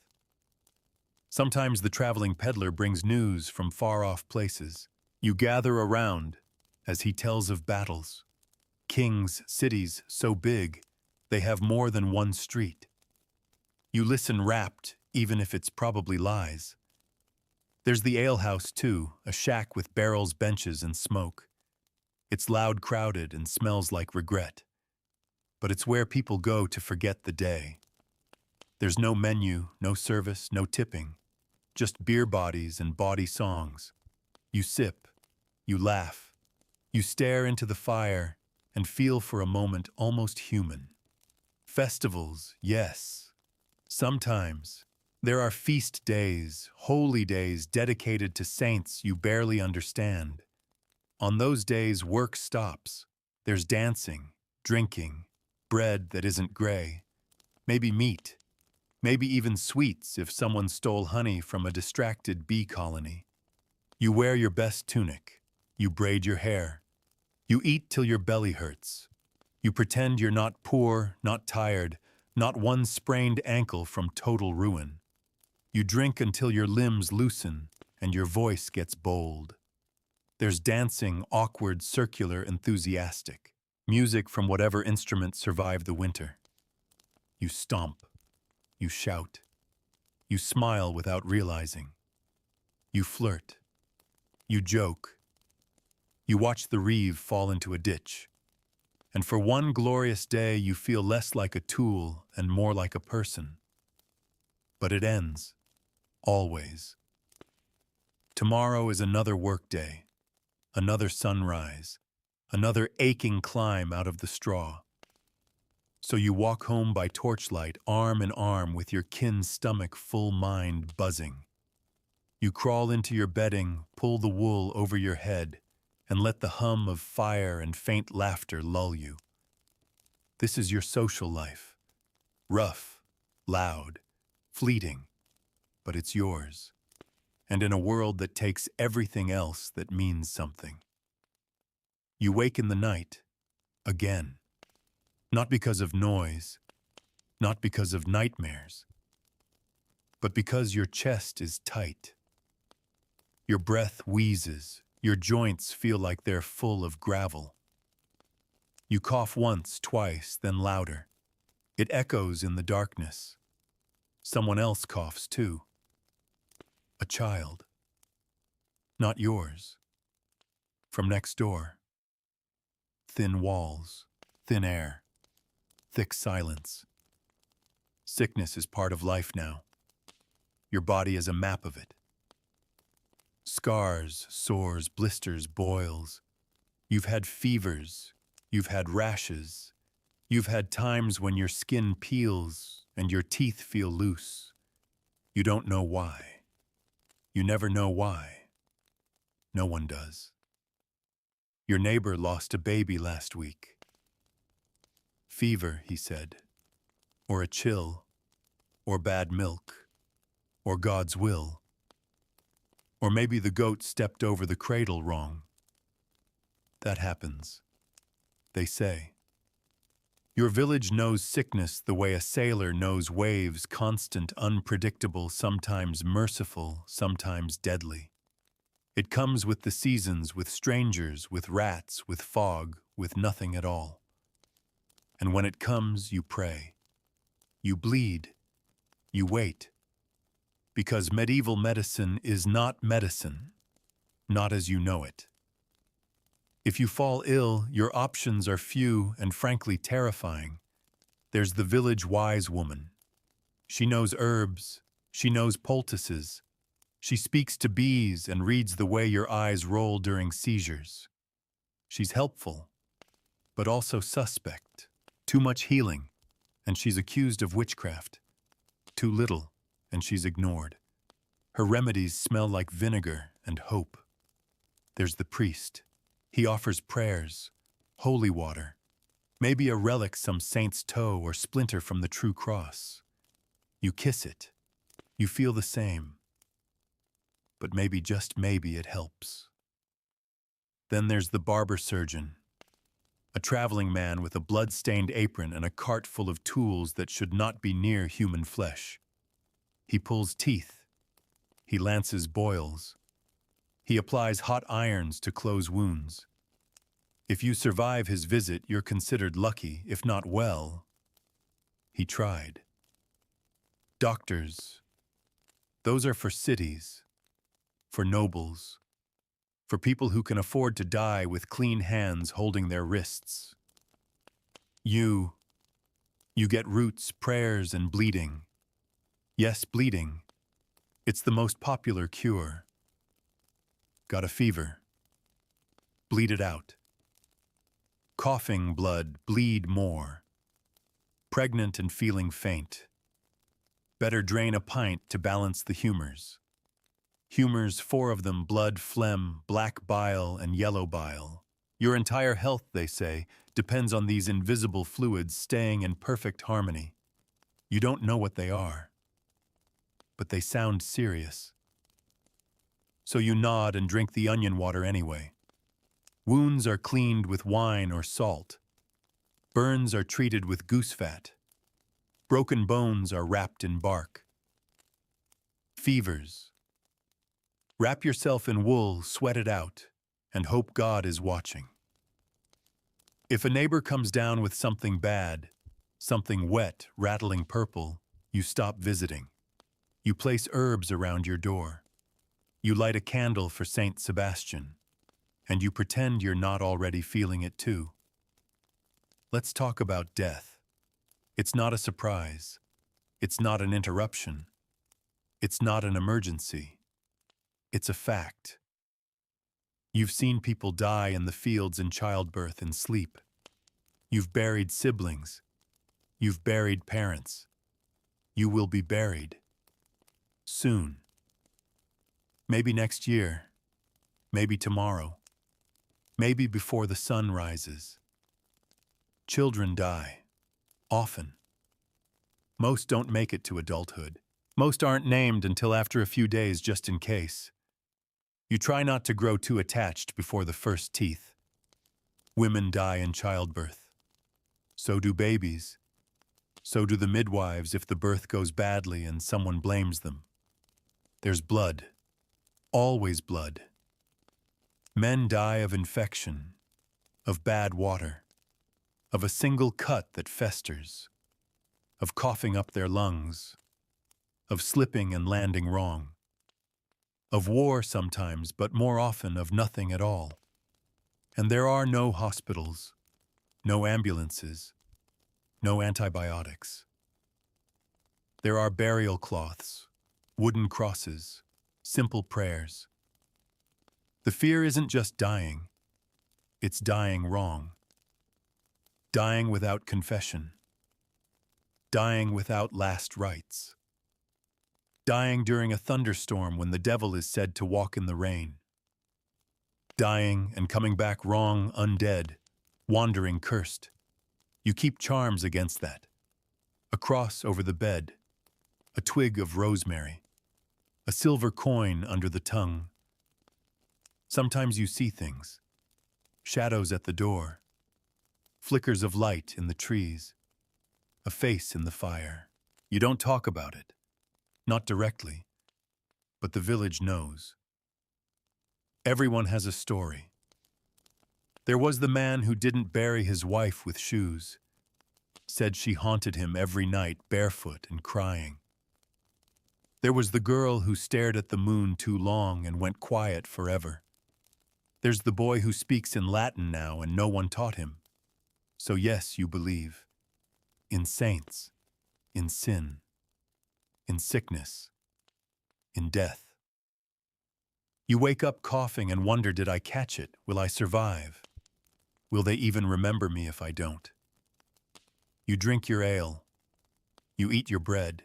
Sometimes the traveling peddler brings news from far-off places. You gather around as he tells of battles. Kings, cities so big, they have more than one street. You listen rapt, even if it's probably lies. There's the alehouse, too, a shack with barrels, benches, and smoke. It's loud, crowded, and smells like regret. But it's where people go to forget the day. There's no menu, no service, no tipping. Just beer bodies and bawdy songs. You sip. You laugh. You stare into the fire and feel for a moment almost human. Festivals, yes. Sometimes. There are feast days, holy days dedicated to saints you barely understand. On those days, work stops. There's dancing, drinking, bread that isn't gray, maybe meat, maybe even sweets if someone stole honey from a distracted bee colony. You wear your best tunic. You braid your hair. You eat till your belly hurts. You pretend you're not poor, not tired, not one sprained ankle from total ruin. You drink until your limbs loosen and your voice gets bold. There's dancing, awkward, circular, enthusiastic. Music from whatever instrument survived the winter. You stomp. You shout. You smile without realizing. You flirt. You joke. You watch the reeve fall into a ditch. And for one glorious day, you feel less like a tool and more like a person. But it ends. Always. Tomorrow is another workday, another sunrise, another aching climb out of the straw. So you walk home by torchlight, arm in arm with your kin's stomach, full mind buzzing. You crawl into your bedding, pull the wool over your head, and let the hum of fire and faint laughter lull you. This is your social life. Rough, loud, fleeting, but it's yours. And in a world that takes everything else that means something. You wake in the night, again. Not because of noise, not because of nightmares, but because your chest is tight. Your breath wheezes, your joints feel like they're full of gravel. You cough once, twice, then louder. It echoes in the darkness. Someone else coughs too. A child. Not yours. From next door. Thin walls, thin air, thick silence. Sickness is part of life now. Your body is a map of it. Scars, sores, blisters, boils. You've had fevers. You've had rashes. You've had times when your skin peels and your teeth feel loose. You don't know why. You never know why. No one does. Your neighbor lost a baby last week. Fever, he said, or a chill, or bad milk, or God's will. Or maybe the goat stepped over the cradle wrong. That happens, they say. Your village knows sickness the way a sailor knows waves, constant, unpredictable, sometimes merciful, sometimes deadly. It comes with the seasons, with strangers, with rats, with fog, with nothing at all. And when it comes, you pray. You bleed. You wait. Because medieval medicine is not medicine, not as you know it. If you fall ill, your options are few and frankly terrifying. There's the village wise woman. She knows herbs. She knows poultices. She speaks to bees and reads the way your eyes roll during seizures. She's helpful, but also suspect. Too much healing, and she's accused of witchcraft. Too little, and she's ignored. Her remedies smell like vinegar and hope. There's the priest. He offers prayers, holy water, maybe a relic, some saint's toe or splinter from the true cross. You kiss it. You feel the same. But maybe, just maybe, it helps. Then there's the barber surgeon, a traveling man with a blood-stained apron and a cart full of tools that should not be near human flesh. He pulls teeth. He lances boils. He applies hot irons to close wounds. If you survive his visit, you're considered lucky, if not well. He tried. Doctors. Those are for cities, for nobles, for people who can afford to die with clean hands holding their wrists. You get roots, prayers, and bleeding. Yes, bleeding. It's the most popular cure. Got a fever. Bleed it out. Coughing blood, bleed more. Pregnant and feeling faint. Better drain a pint to balance the humors. Humors, 4 of them, blood, phlegm, black bile, and yellow bile. Your entire health, they say, depends on these invisible fluids staying in perfect harmony. You don't know what they are, but they sound serious. So you nod and drink the onion water anyway. Wounds are cleaned with wine or salt. Burns are treated with goose fat. Broken bones are wrapped in bark. Fevers. Wrap yourself in wool, sweat it out. and hope God is watching. If a neighbor comes down with something bad, something wet, rattling purple, you stop visiting. You place herbs around your door. You light a candle for Saint Sebastian, and you pretend you're not already feeling it too. Let's talk about death. It's not a surprise. It's not an interruption. It's not an emergency. It's a fact. You've seen people die in the fields in childbirth and sleep. You've buried siblings. You've buried parents. You will be buried. Soon. Maybe next year. Maybe tomorrow. Maybe before the sun rises. Children die. Often. Most don't make it to adulthood. Most aren't named until after a few days just in case. You try not to grow too attached before the first teeth. Women die in childbirth. So do babies. So do the midwives if the birth goes badly and someone blames them. There's blood. Always blood. Men die of infection, of bad water, of a single cut that festers, of coughing up their lungs, of slipping and landing wrong, of war sometimes, but more often of nothing at all. And there are no hospitals, no ambulances, no antibiotics. There are burial cloths, wooden crosses, simple prayers. The fear isn't just dying, it's dying wrong. Dying without confession. Dying without last rites. Dying during a thunderstorm when the devil is said to walk in the rain. Dying and coming back wrong, undead, wandering cursed. You keep charms against that. A cross over the bed, a twig of rosemary, a silver coin under the tongue. Sometimes you see things, shadows at the door, flickers of light in the trees, a face in the fire. You don't talk about it, not directly, but the village knows. Everyone has a story. There was the man who didn't bury his wife with shoes, said she haunted him every night barefoot and crying. There was the girl who stared at the moon too long and went quiet forever. There's the boy who speaks in Latin now and no one taught him. So yes, you believe. In saints, in sin, in sickness, in death. You wake up coughing and wonder, did I catch it? Will I survive? Will they even remember me if I don't? You drink your ale. You eat your bread.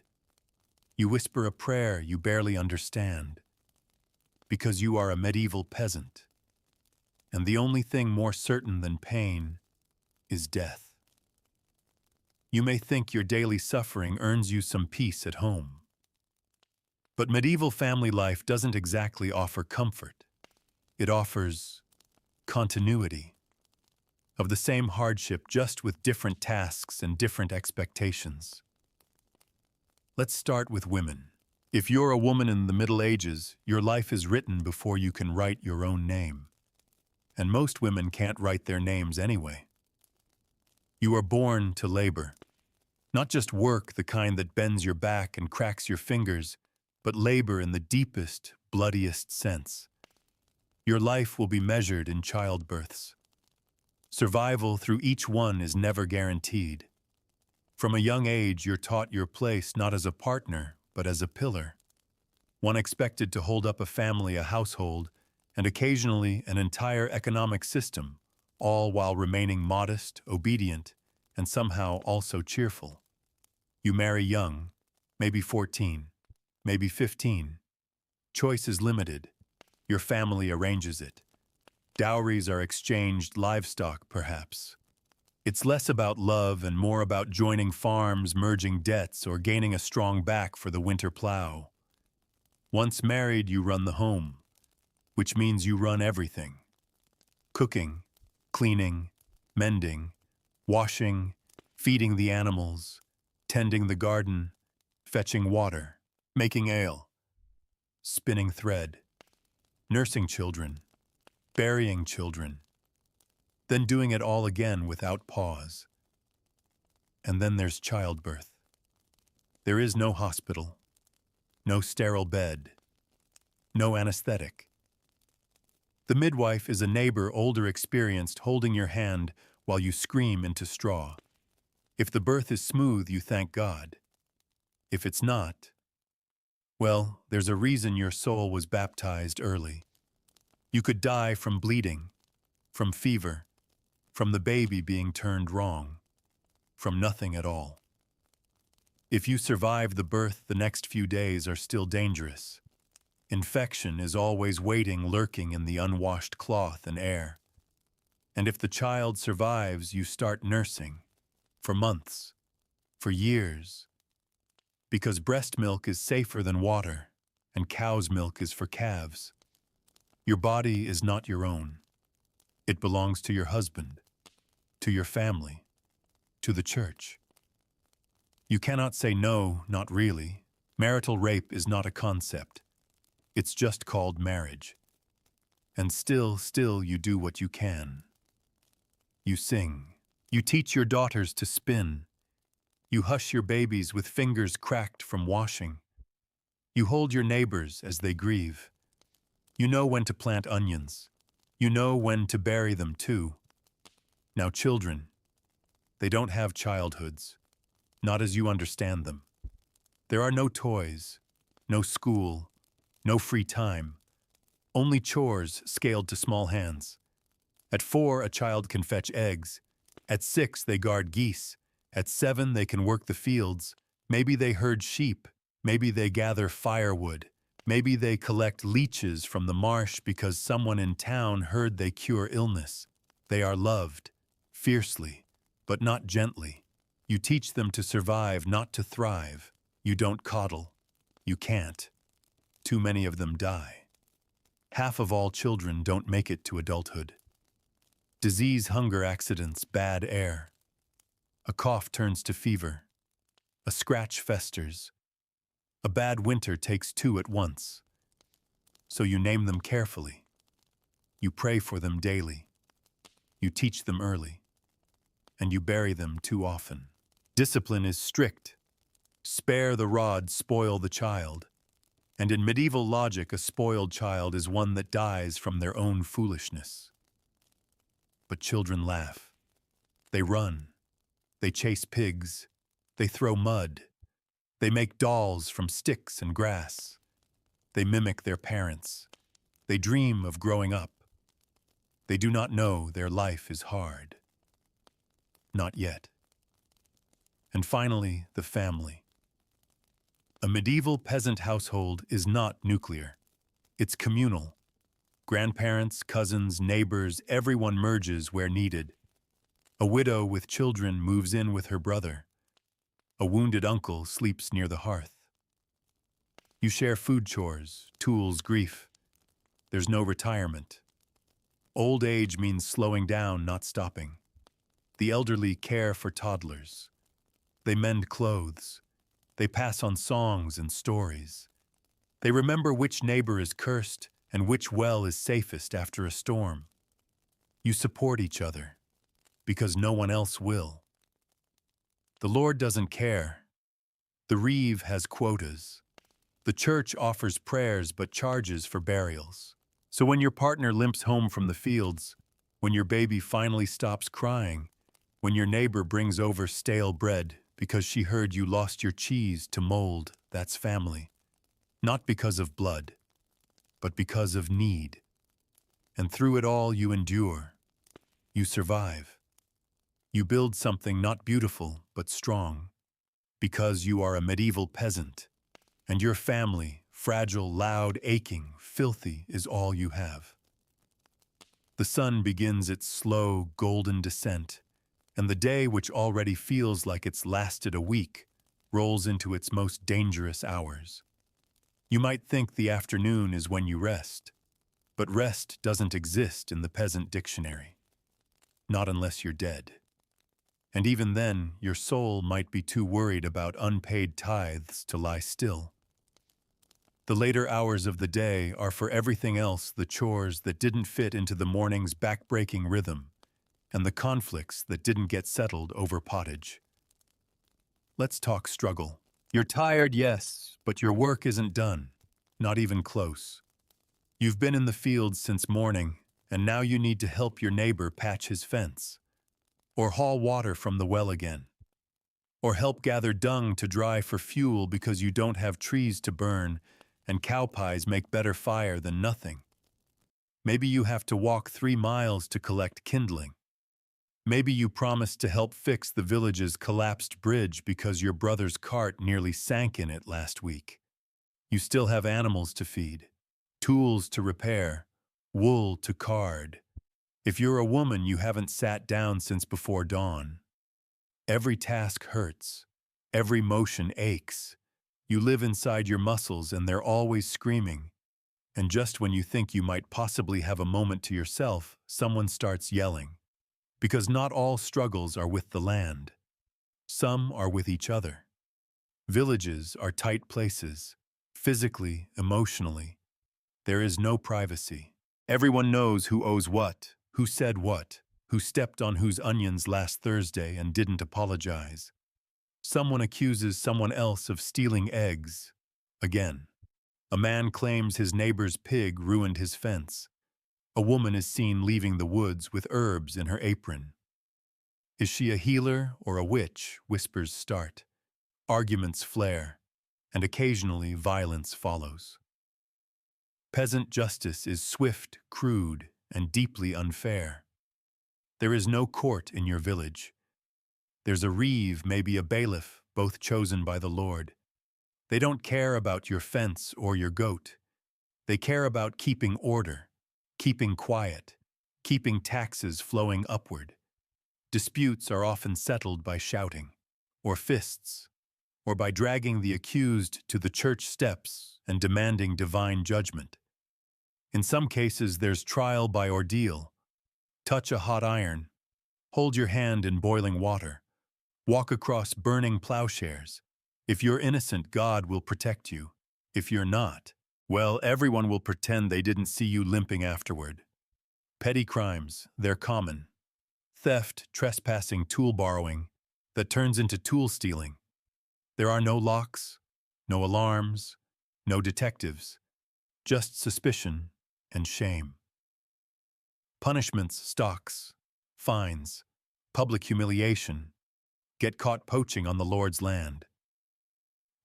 You whisper a prayer you barely understand. Because you are a medieval peasant. And the only thing more certain than pain is death. You may think your daily suffering earns you some peace at home. But medieval family life doesn't exactly offer comfort. It offers continuity of the same hardship, just with different tasks and different expectations. Let's start with women. If you're a woman in the Middle Ages, your life is written before you can write your own name. And most women can't write their names anyway. You are born to labor. Not just work, the kind that bends your back and cracks your fingers, but labor in the deepest, bloodiest sense. Your life will be measured in childbirths. Survival through each one is never guaranteed. From a young age, you're taught your place not as a partner, but as a pillar. One expected to hold up a family, a household, and occasionally an entire economic system, all while remaining modest, obedient, and somehow also cheerful. You marry young, maybe 14, maybe 15. Choice is limited. Your family arranges it. Dowries are exchanged, livestock perhaps. It's less about love and more about joining farms, merging debts, or gaining a strong back for the winter plow. Once married, you run the home, which means you run everything. Cooking, cleaning, mending, washing, feeding the animals, tending the garden, fetching water, making ale, spinning thread, nursing children, burying children, then doing it all again without pause. And then there's childbirth. There is no hospital, no sterile bed, no anesthetic. The midwife is a neighbor older experienced holding your hand while you scream into straw. If the birth is smooth, you thank God. If it's not, well, there's a reason your soul was baptized early. You could die from bleeding, from fever, from the baby being turned wrong, from nothing at all. If you survive the birth, the next few days are still dangerous. Infection is always waiting, lurking in the unwashed cloth and air. And if the child survives, you start nursing. For months. For years. Because breast milk is safer than water, and cow's milk is for calves. Your body is not your own. It belongs to your husband, to your family, to the church. You cannot say no, not really. Marital rape is not a concept. It's just called marriage. And still you do what you can. You sing. You teach your daughters to spin. You hush your babies with fingers cracked from washing. You hold your neighbors as they grieve. You know when to plant onions. You know when to bury them too. Now children, they don't have childhoods, not as you understand them. There are no toys, no school, no free time, only chores scaled to small hands. At 4, a child can fetch eggs. At 6, they guard geese. At 7, they can work the fields. Maybe they herd sheep. Maybe they gather firewood. Maybe they collect leeches from the marsh because someone in town heard they cure illness. They are loved, fiercely, but not gently. You teach them to survive, not to thrive. You don't coddle. You can't. Too many of them die. Half of all children don't make it to adulthood. Disease, hunger, accidents, bad air. A cough turns to fever. A scratch festers. A bad winter takes 2 at once. So you name them carefully. You pray for them daily. You teach them early. And you bury them too often. Discipline is strict. Spare the rod, spoil the child. And in medieval logic, a spoiled child is one that dies from their own foolishness. But children laugh. They run. They chase pigs. They throw mud. They make dolls from sticks and grass. They mimic their parents. They dream of growing up. They do not know their life is hard. Not yet. And finally, the family. A medieval peasant household is not nuclear. It's communal. Grandparents, cousins, neighbors, everyone merges where needed. A widow with children moves in with her brother. A wounded uncle sleeps near the hearth. You share food chores, tools, grief. There's no retirement. Old age means slowing down, not stopping. The elderly care for toddlers. They mend clothes. They pass on songs and stories. They remember which neighbor is cursed and which well is safest after a storm. You support each other because no one else will. The Lord doesn't care. The reeve has quotas. The church offers prayers but charges for burials. So when your partner limps home from the fields, when your baby finally stops crying, when your neighbor brings over stale bread because she heard you lost your cheese to mold, that's family. Not because of blood, but because of need. And through it all you endure. You survive. You build something not beautiful, but strong. Because you are a medieval peasant. And your family, fragile, loud, aching, filthy, is all you have. The sun begins its slow, golden descent, and the day, which already feels like it's lasted a week, rolls into its most dangerous hours. You might think the afternoon is when you rest, but rest doesn't exist in the peasant dictionary. Not unless you're dead. And even then, your soul might be too worried about unpaid tithes to lie still. The later hours of the day are for everything else, the chores that didn't fit into the morning's back-breaking rhythm, and the conflicts that didn't get settled over pottage. Let's talk struggle. You're tired, yes, but your work isn't done. Not even close. You've been in the fields since morning, and now you need to help your neighbor patch his fence, or haul water from the well again, or help gather dung to dry for fuel because you don't have trees to burn, and cow pies make better fire than nothing. Maybe you have to walk 3 miles to collect kindling. Maybe you promised to help fix the village's collapsed bridge because your brother's cart nearly sank in it last week. You still have animals to feed, tools to repair, wool to card. If you're a woman, you haven't sat down since before dawn. Every task hurts. Every motion aches. You live inside your muscles and they're always screaming. And just when you think you might possibly have a moment to yourself, someone starts yelling. Because not all struggles are with the land. Some are with each other. Villages are tight places, physically, emotionally. There is no privacy. Everyone knows who owes what, who said what, who stepped on whose onions last Thursday and didn't apologize. Someone accuses someone else of stealing eggs. Again. A man claims his neighbor's pig ruined his fence. A woman is seen leaving the woods with herbs in her apron. Is she a healer or a witch? Whispers start. Arguments flare, and occasionally violence follows. Peasant justice is swift, crude, and deeply unfair. There is no court in your village. There's a reeve, maybe a bailiff, both chosen by the Lord. They don't care about your fence or your goat. They care about keeping order, keeping quiet, keeping taxes flowing upward. Disputes are often settled by shouting, or fists, or by dragging the accused to the church steps and demanding divine judgment. In some cases, there's trial by ordeal. Touch a hot iron, hold your hand in boiling water, walk across burning plowshares. If you're innocent, God will protect you. If you're not, well, everyone will pretend they didn't see you limping afterward. Petty crimes, they're common. Theft, trespassing, tool borrowing, that turns into tool stealing. There are no locks, no alarms, no detectives, just suspicion and shame. Punishments, stocks, fines, public humiliation, get caught poaching on the Lord's land.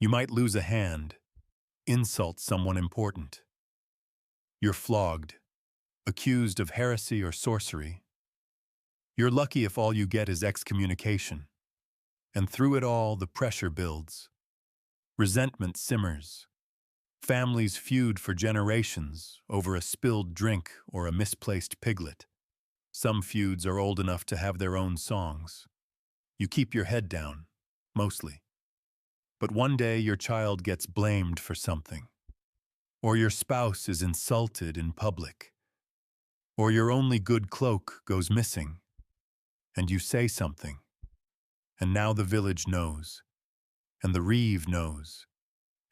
You might lose a hand, insult someone important. You're flogged, accused of heresy or sorcery. You're lucky if all you get is excommunication. And through it all, the pressure builds. Resentment simmers. Families feud for generations over a spilled drink or a misplaced piglet. Some feuds are old enough to have their own songs. You keep your head down, mostly. But one day your child gets blamed for something. Or your spouse is insulted in public. Or your only good cloak goes missing. And you say something. And now the village knows. And the reeve knows.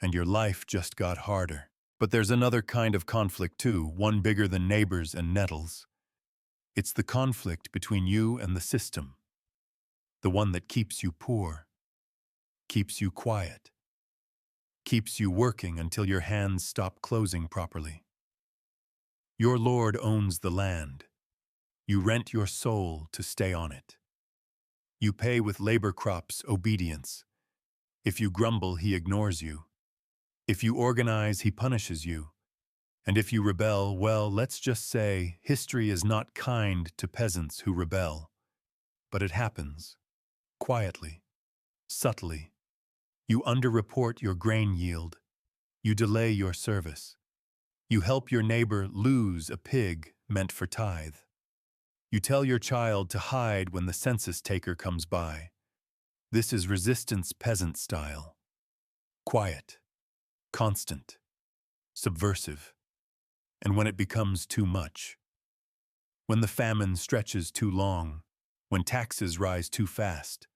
And your life just got harder. But there's another kind of conflict too, one bigger than neighbors and nettles. It's the conflict between you and the system. The one that keeps you poor. Keeps you quiet. Keeps you working until your hands stop closing properly. Your Lord owns the land. You rent your soul to stay on it. You pay with labor crops obedience. If you grumble, he ignores you. If you organize, he punishes you. And if you rebel, well, let's just say history is not kind to peasants who rebel. But it happens. Quietly. Subtly. You underreport your grain yield. You delay your service. You help your neighbor lose a pig meant for tithe. You tell your child to hide when the census taker comes by. This is resistance peasant style. Quiet, constant, subversive. And when it becomes too much, when the famine stretches too long, when taxes rise too fast,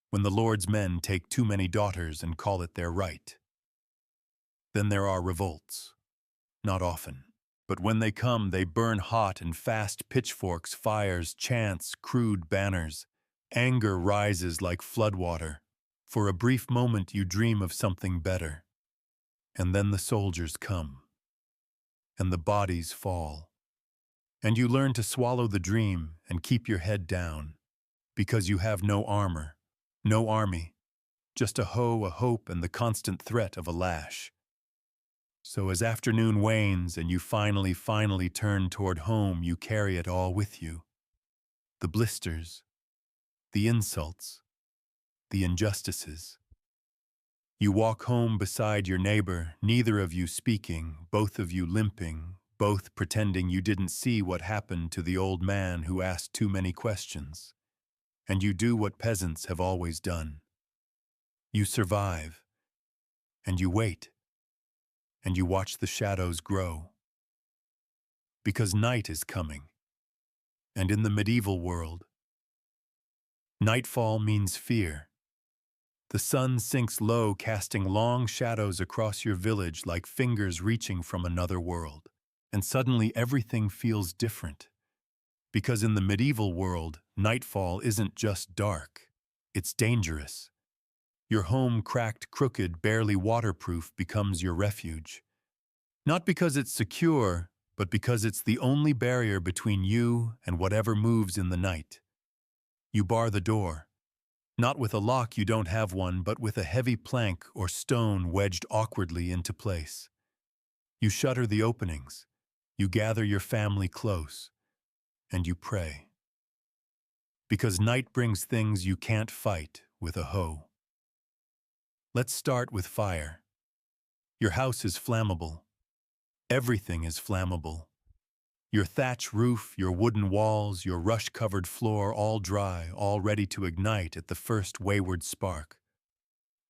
when the Lord's men take too many daughters and call it their right, Then there are revolts. Not often. But when they come, they burn hot and fast: pitchforks, fires, chants, crude banners. Anger rises like floodwater. For a brief moment you dream of something better. And then the soldiers come. And the bodies fall. And you learn to swallow the dream and keep your head down. Because you have no armor, no army, just a hoe, a hope, and the constant threat of a lash. So as afternoon wanes and you finally turn toward home, you carry it all with you. The blisters, the insults, the injustices. You walk home beside your neighbor, neither of you speaking, both of you limping, both pretending you didn't see what happened to the old man who asked too many questions. And you do what peasants have always done. You survive, and you wait, and you watch the shadows grow. Because night is coming. And in the medieval world, nightfall means fear. The sun sinks low, casting long shadows across your village like fingers reaching from another world. And suddenly everything feels different. Because in the medieval world, nightfall isn't just dark, it's dangerous. Your home, cracked, crooked, barely waterproof, becomes your refuge. Not because it's secure, but because it's the only barrier between you and whatever moves in the night. You bar the door. Not with a lock, you don't have one, but with a heavy plank or stone wedged awkwardly into place. You shutter the openings. You gather your family close. And you pray. Because night brings things you can't fight with a hoe. Let's start with fire. Your house is flammable. Everything is flammable. Your thatch roof, your wooden walls, your rush-covered floor, all dry, all ready to ignite at the first wayward spark.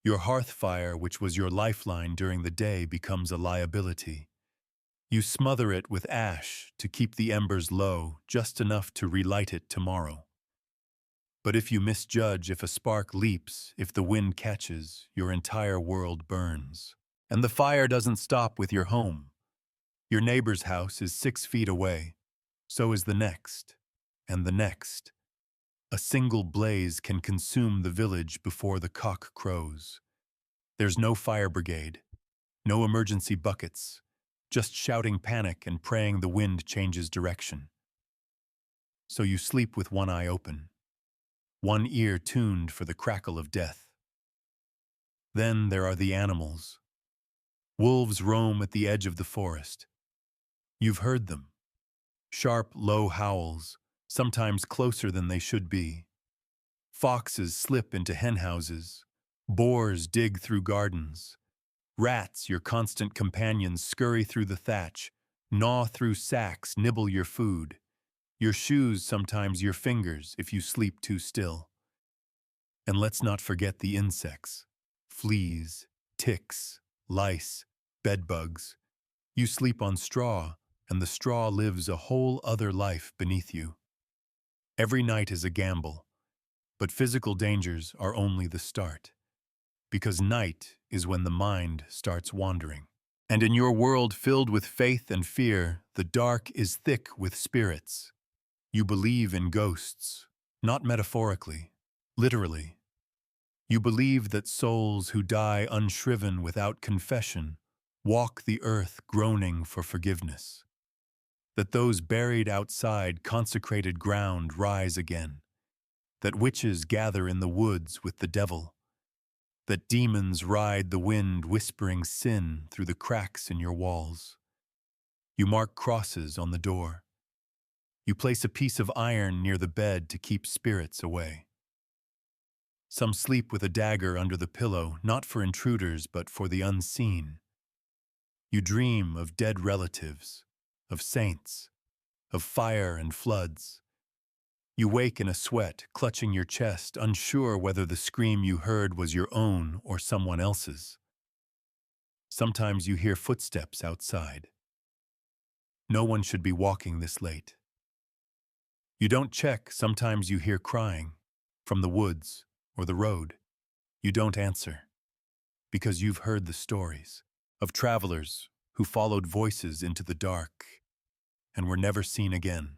Your hearth fire, which was your lifeline during the day, becomes a liability. You smother it with ash to keep the embers low, just enough to relight it tomorrow. But if you misjudge, if a spark leaps, if the wind catches, your entire world burns. And the fire doesn't stop with your home. Your neighbor's house is 6 feet away. So is the next, and the next. A single blaze can consume the village before the cock crows. There's no fire brigade, no emergency buckets, just shouting panic and praying the wind changes direction. So you sleep with one eye open, one ear tuned for the crackle of death. Then there are the animals. Wolves roam at the edge of the forest. You've heard them. Sharp, low howls, sometimes closer than they should be. Foxes slip into henhouses. Boars dig through gardens. Rats, your constant companions, scurry through the thatch, gnaw through sacks, nibble your food. Your shoes, sometimes your fingers, if you sleep too still. And let's not forget the insects. Fleas, ticks, lice, bedbugs. You sleep on straw, and the straw lives a whole other life beneath you. Every night is a gamble, but physical dangers are only the start. Because night is when the mind starts wandering. And in your world filled with faith and fear, the dark is thick with spirits. You believe in ghosts, not metaphorically, literally. You believe that souls who die unshriven without confession walk the earth groaning for forgiveness. That those buried outside consecrated ground rise again. That witches gather in the woods with the devil. That demons ride the wind whispering sin through the cracks in your walls. You mark crosses on the door. You place a piece of iron near the bed to keep spirits away. Some sleep with a dagger under the pillow, not for intruders but for the unseen. You dream of dead relatives, of saints, of fire and floods. You wake in a sweat, clutching your chest, unsure whether the scream you heard was your own or someone else's. Sometimes you hear footsteps outside. No one should be walking this late. You don't check, sometimes you hear crying, from the woods or the road. You don't answer, because you've heard the stories. of travelers who followed voices into the dark and were never seen again,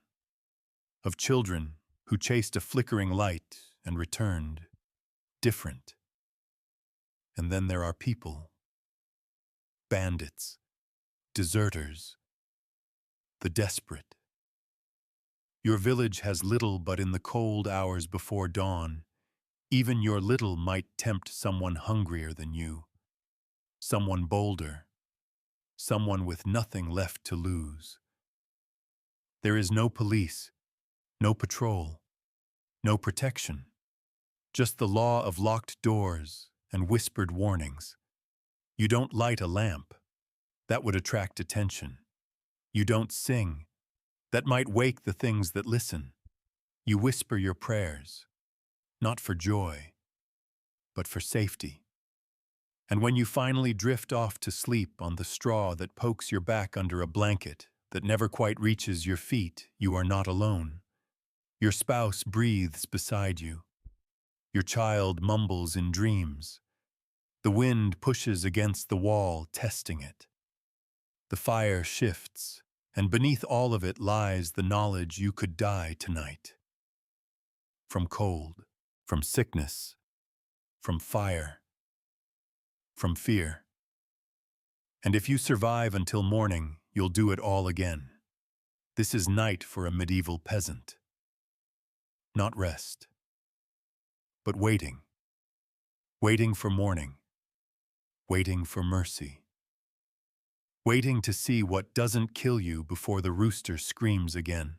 of children who chased a flickering light and returned different. And then there are people, bandits, deserters, the desperate. Your village has little, but in the cold hours before dawn, even your little might tempt someone hungrier than you, someone bolder, someone with nothing left to lose. There is no police, no patrol, no protection, just the law of locked doors and whispered warnings. You don't light a lamp. That would attract attention. You don't sing. That might wake the things that listen. You whisper your prayers, not for joy, but for safety. And when you finally drift off to sleep on the straw that pokes your back under a blanket that never quite reaches your feet, you are not alone. Your spouse breathes beside you. Your child mumbles in dreams. The wind pushes against the wall, testing it. The fire shifts, and beneath all of it lies the knowledge you could die tonight. From cold, from sickness, from fire, from fear. And if you survive until morning, you'll do it all again. This is night for a medieval peasant. Not rest, but waiting. Waiting for morning. Waiting for mercy. Waiting to see what doesn't kill you before the rooster screams again.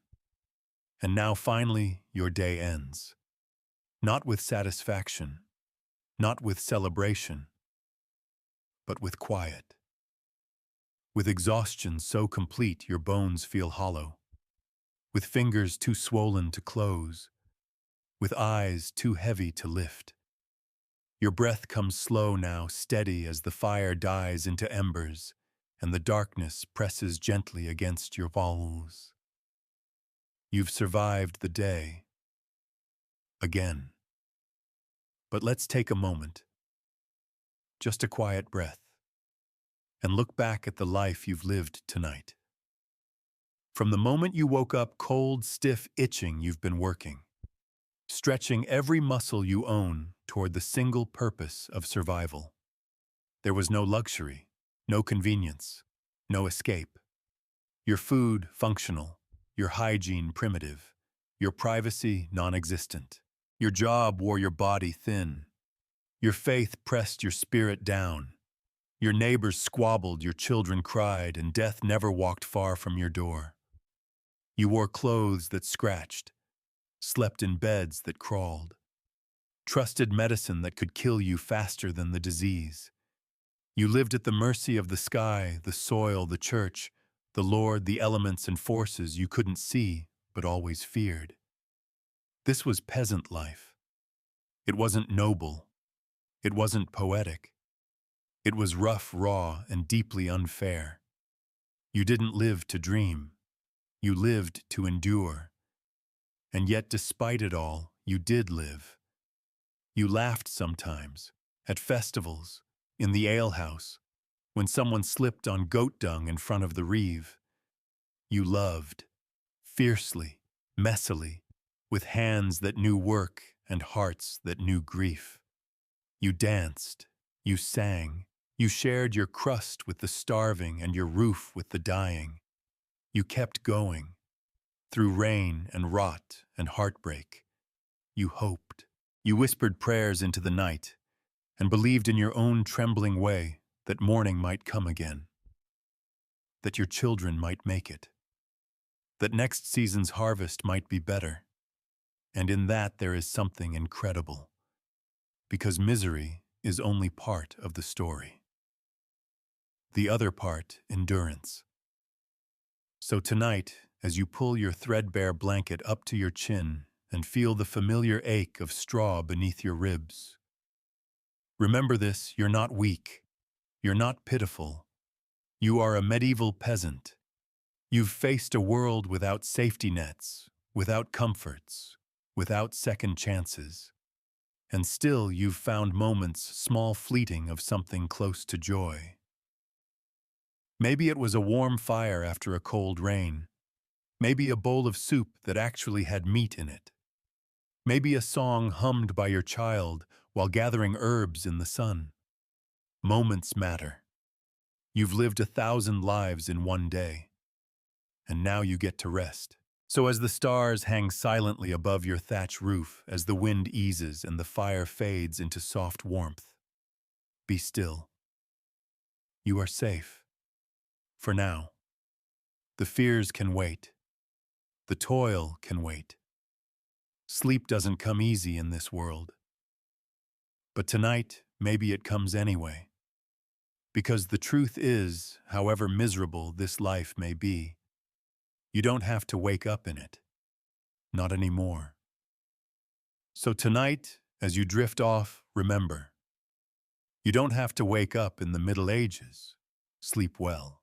And now finally, your day ends. Not with satisfaction, not with celebration, but with quiet. With exhaustion so complete your bones feel hollow. With fingers too swollen to close. With eyes too heavy to lift. Your breath comes slow now, steady as the fire dies into embers, and the darkness presses gently against your walls. You've survived the day. Again. But let's take a moment. Just a quiet breath. And look back at the life you've lived tonight. From the moment you woke up cold, stiff, itching, you've been working. Stretching every muscle you own toward the single purpose of survival. There was no luxury, no convenience, no escape. Your food functional, your hygiene primitive, your privacy non-existent. Your job wore your body thin. Your faith pressed your spirit down. Your neighbors squabbled, your children cried, and death never walked far from your door. You wore clothes that scratched, slept in beds that crawled, trusted medicine that could kill you faster than the disease. You lived at the mercy of the sky, the soil, the church, the Lord, the elements and forces you couldn't see but always feared. This was peasant life. It wasn't noble. It wasn't poetic. It was rough, raw, and deeply unfair. You didn't live to dream. You lived to endure. And yet, despite it all, you did live. You laughed sometimes, at festivals, in the alehouse, when someone slipped on goat dung in front of the reeve. You loved, fiercely, messily, with hands that knew work and hearts that knew grief. You danced, you sang, you shared your crust with the starving and your roof with the dying. You kept going. Through rain and rot and heartbreak, you hoped. You whispered prayers into the night and believed in your own trembling way that morning might come again, that your children might make it, that next season's harvest might be better. And in that there is something incredible, because misery is only part of the story. The other part, endurance. So tonight, as you pull your threadbare blanket up to your chin and feel the familiar ache of straw beneath your ribs, remember this: you're not weak, you're not pitiful, you are a medieval peasant. You've faced a world without safety nets, without comforts, without second chances, and still you've found moments, small, fleeting, of something close to joy. Maybe it was a warm fire after a cold rain. Maybe a bowl of soup that actually had meat in it. Maybe a song hummed by your child while gathering herbs in the sun. Moments matter. You've lived 1,000 lives in one day, and now you get to rest. So as the stars hang silently above your thatch roof, as the wind eases and the fire fades into soft warmth, be still. You are safe. For now. The fears can wait. The toil can wait. Sleep doesn't come easy in this world. But tonight, maybe it comes anyway. Because the truth is, however miserable this life may be, you don't have to wake up in it. Not anymore. So tonight, as you drift off, remember, you don't have to wake up in the Middle Ages. Sleep well.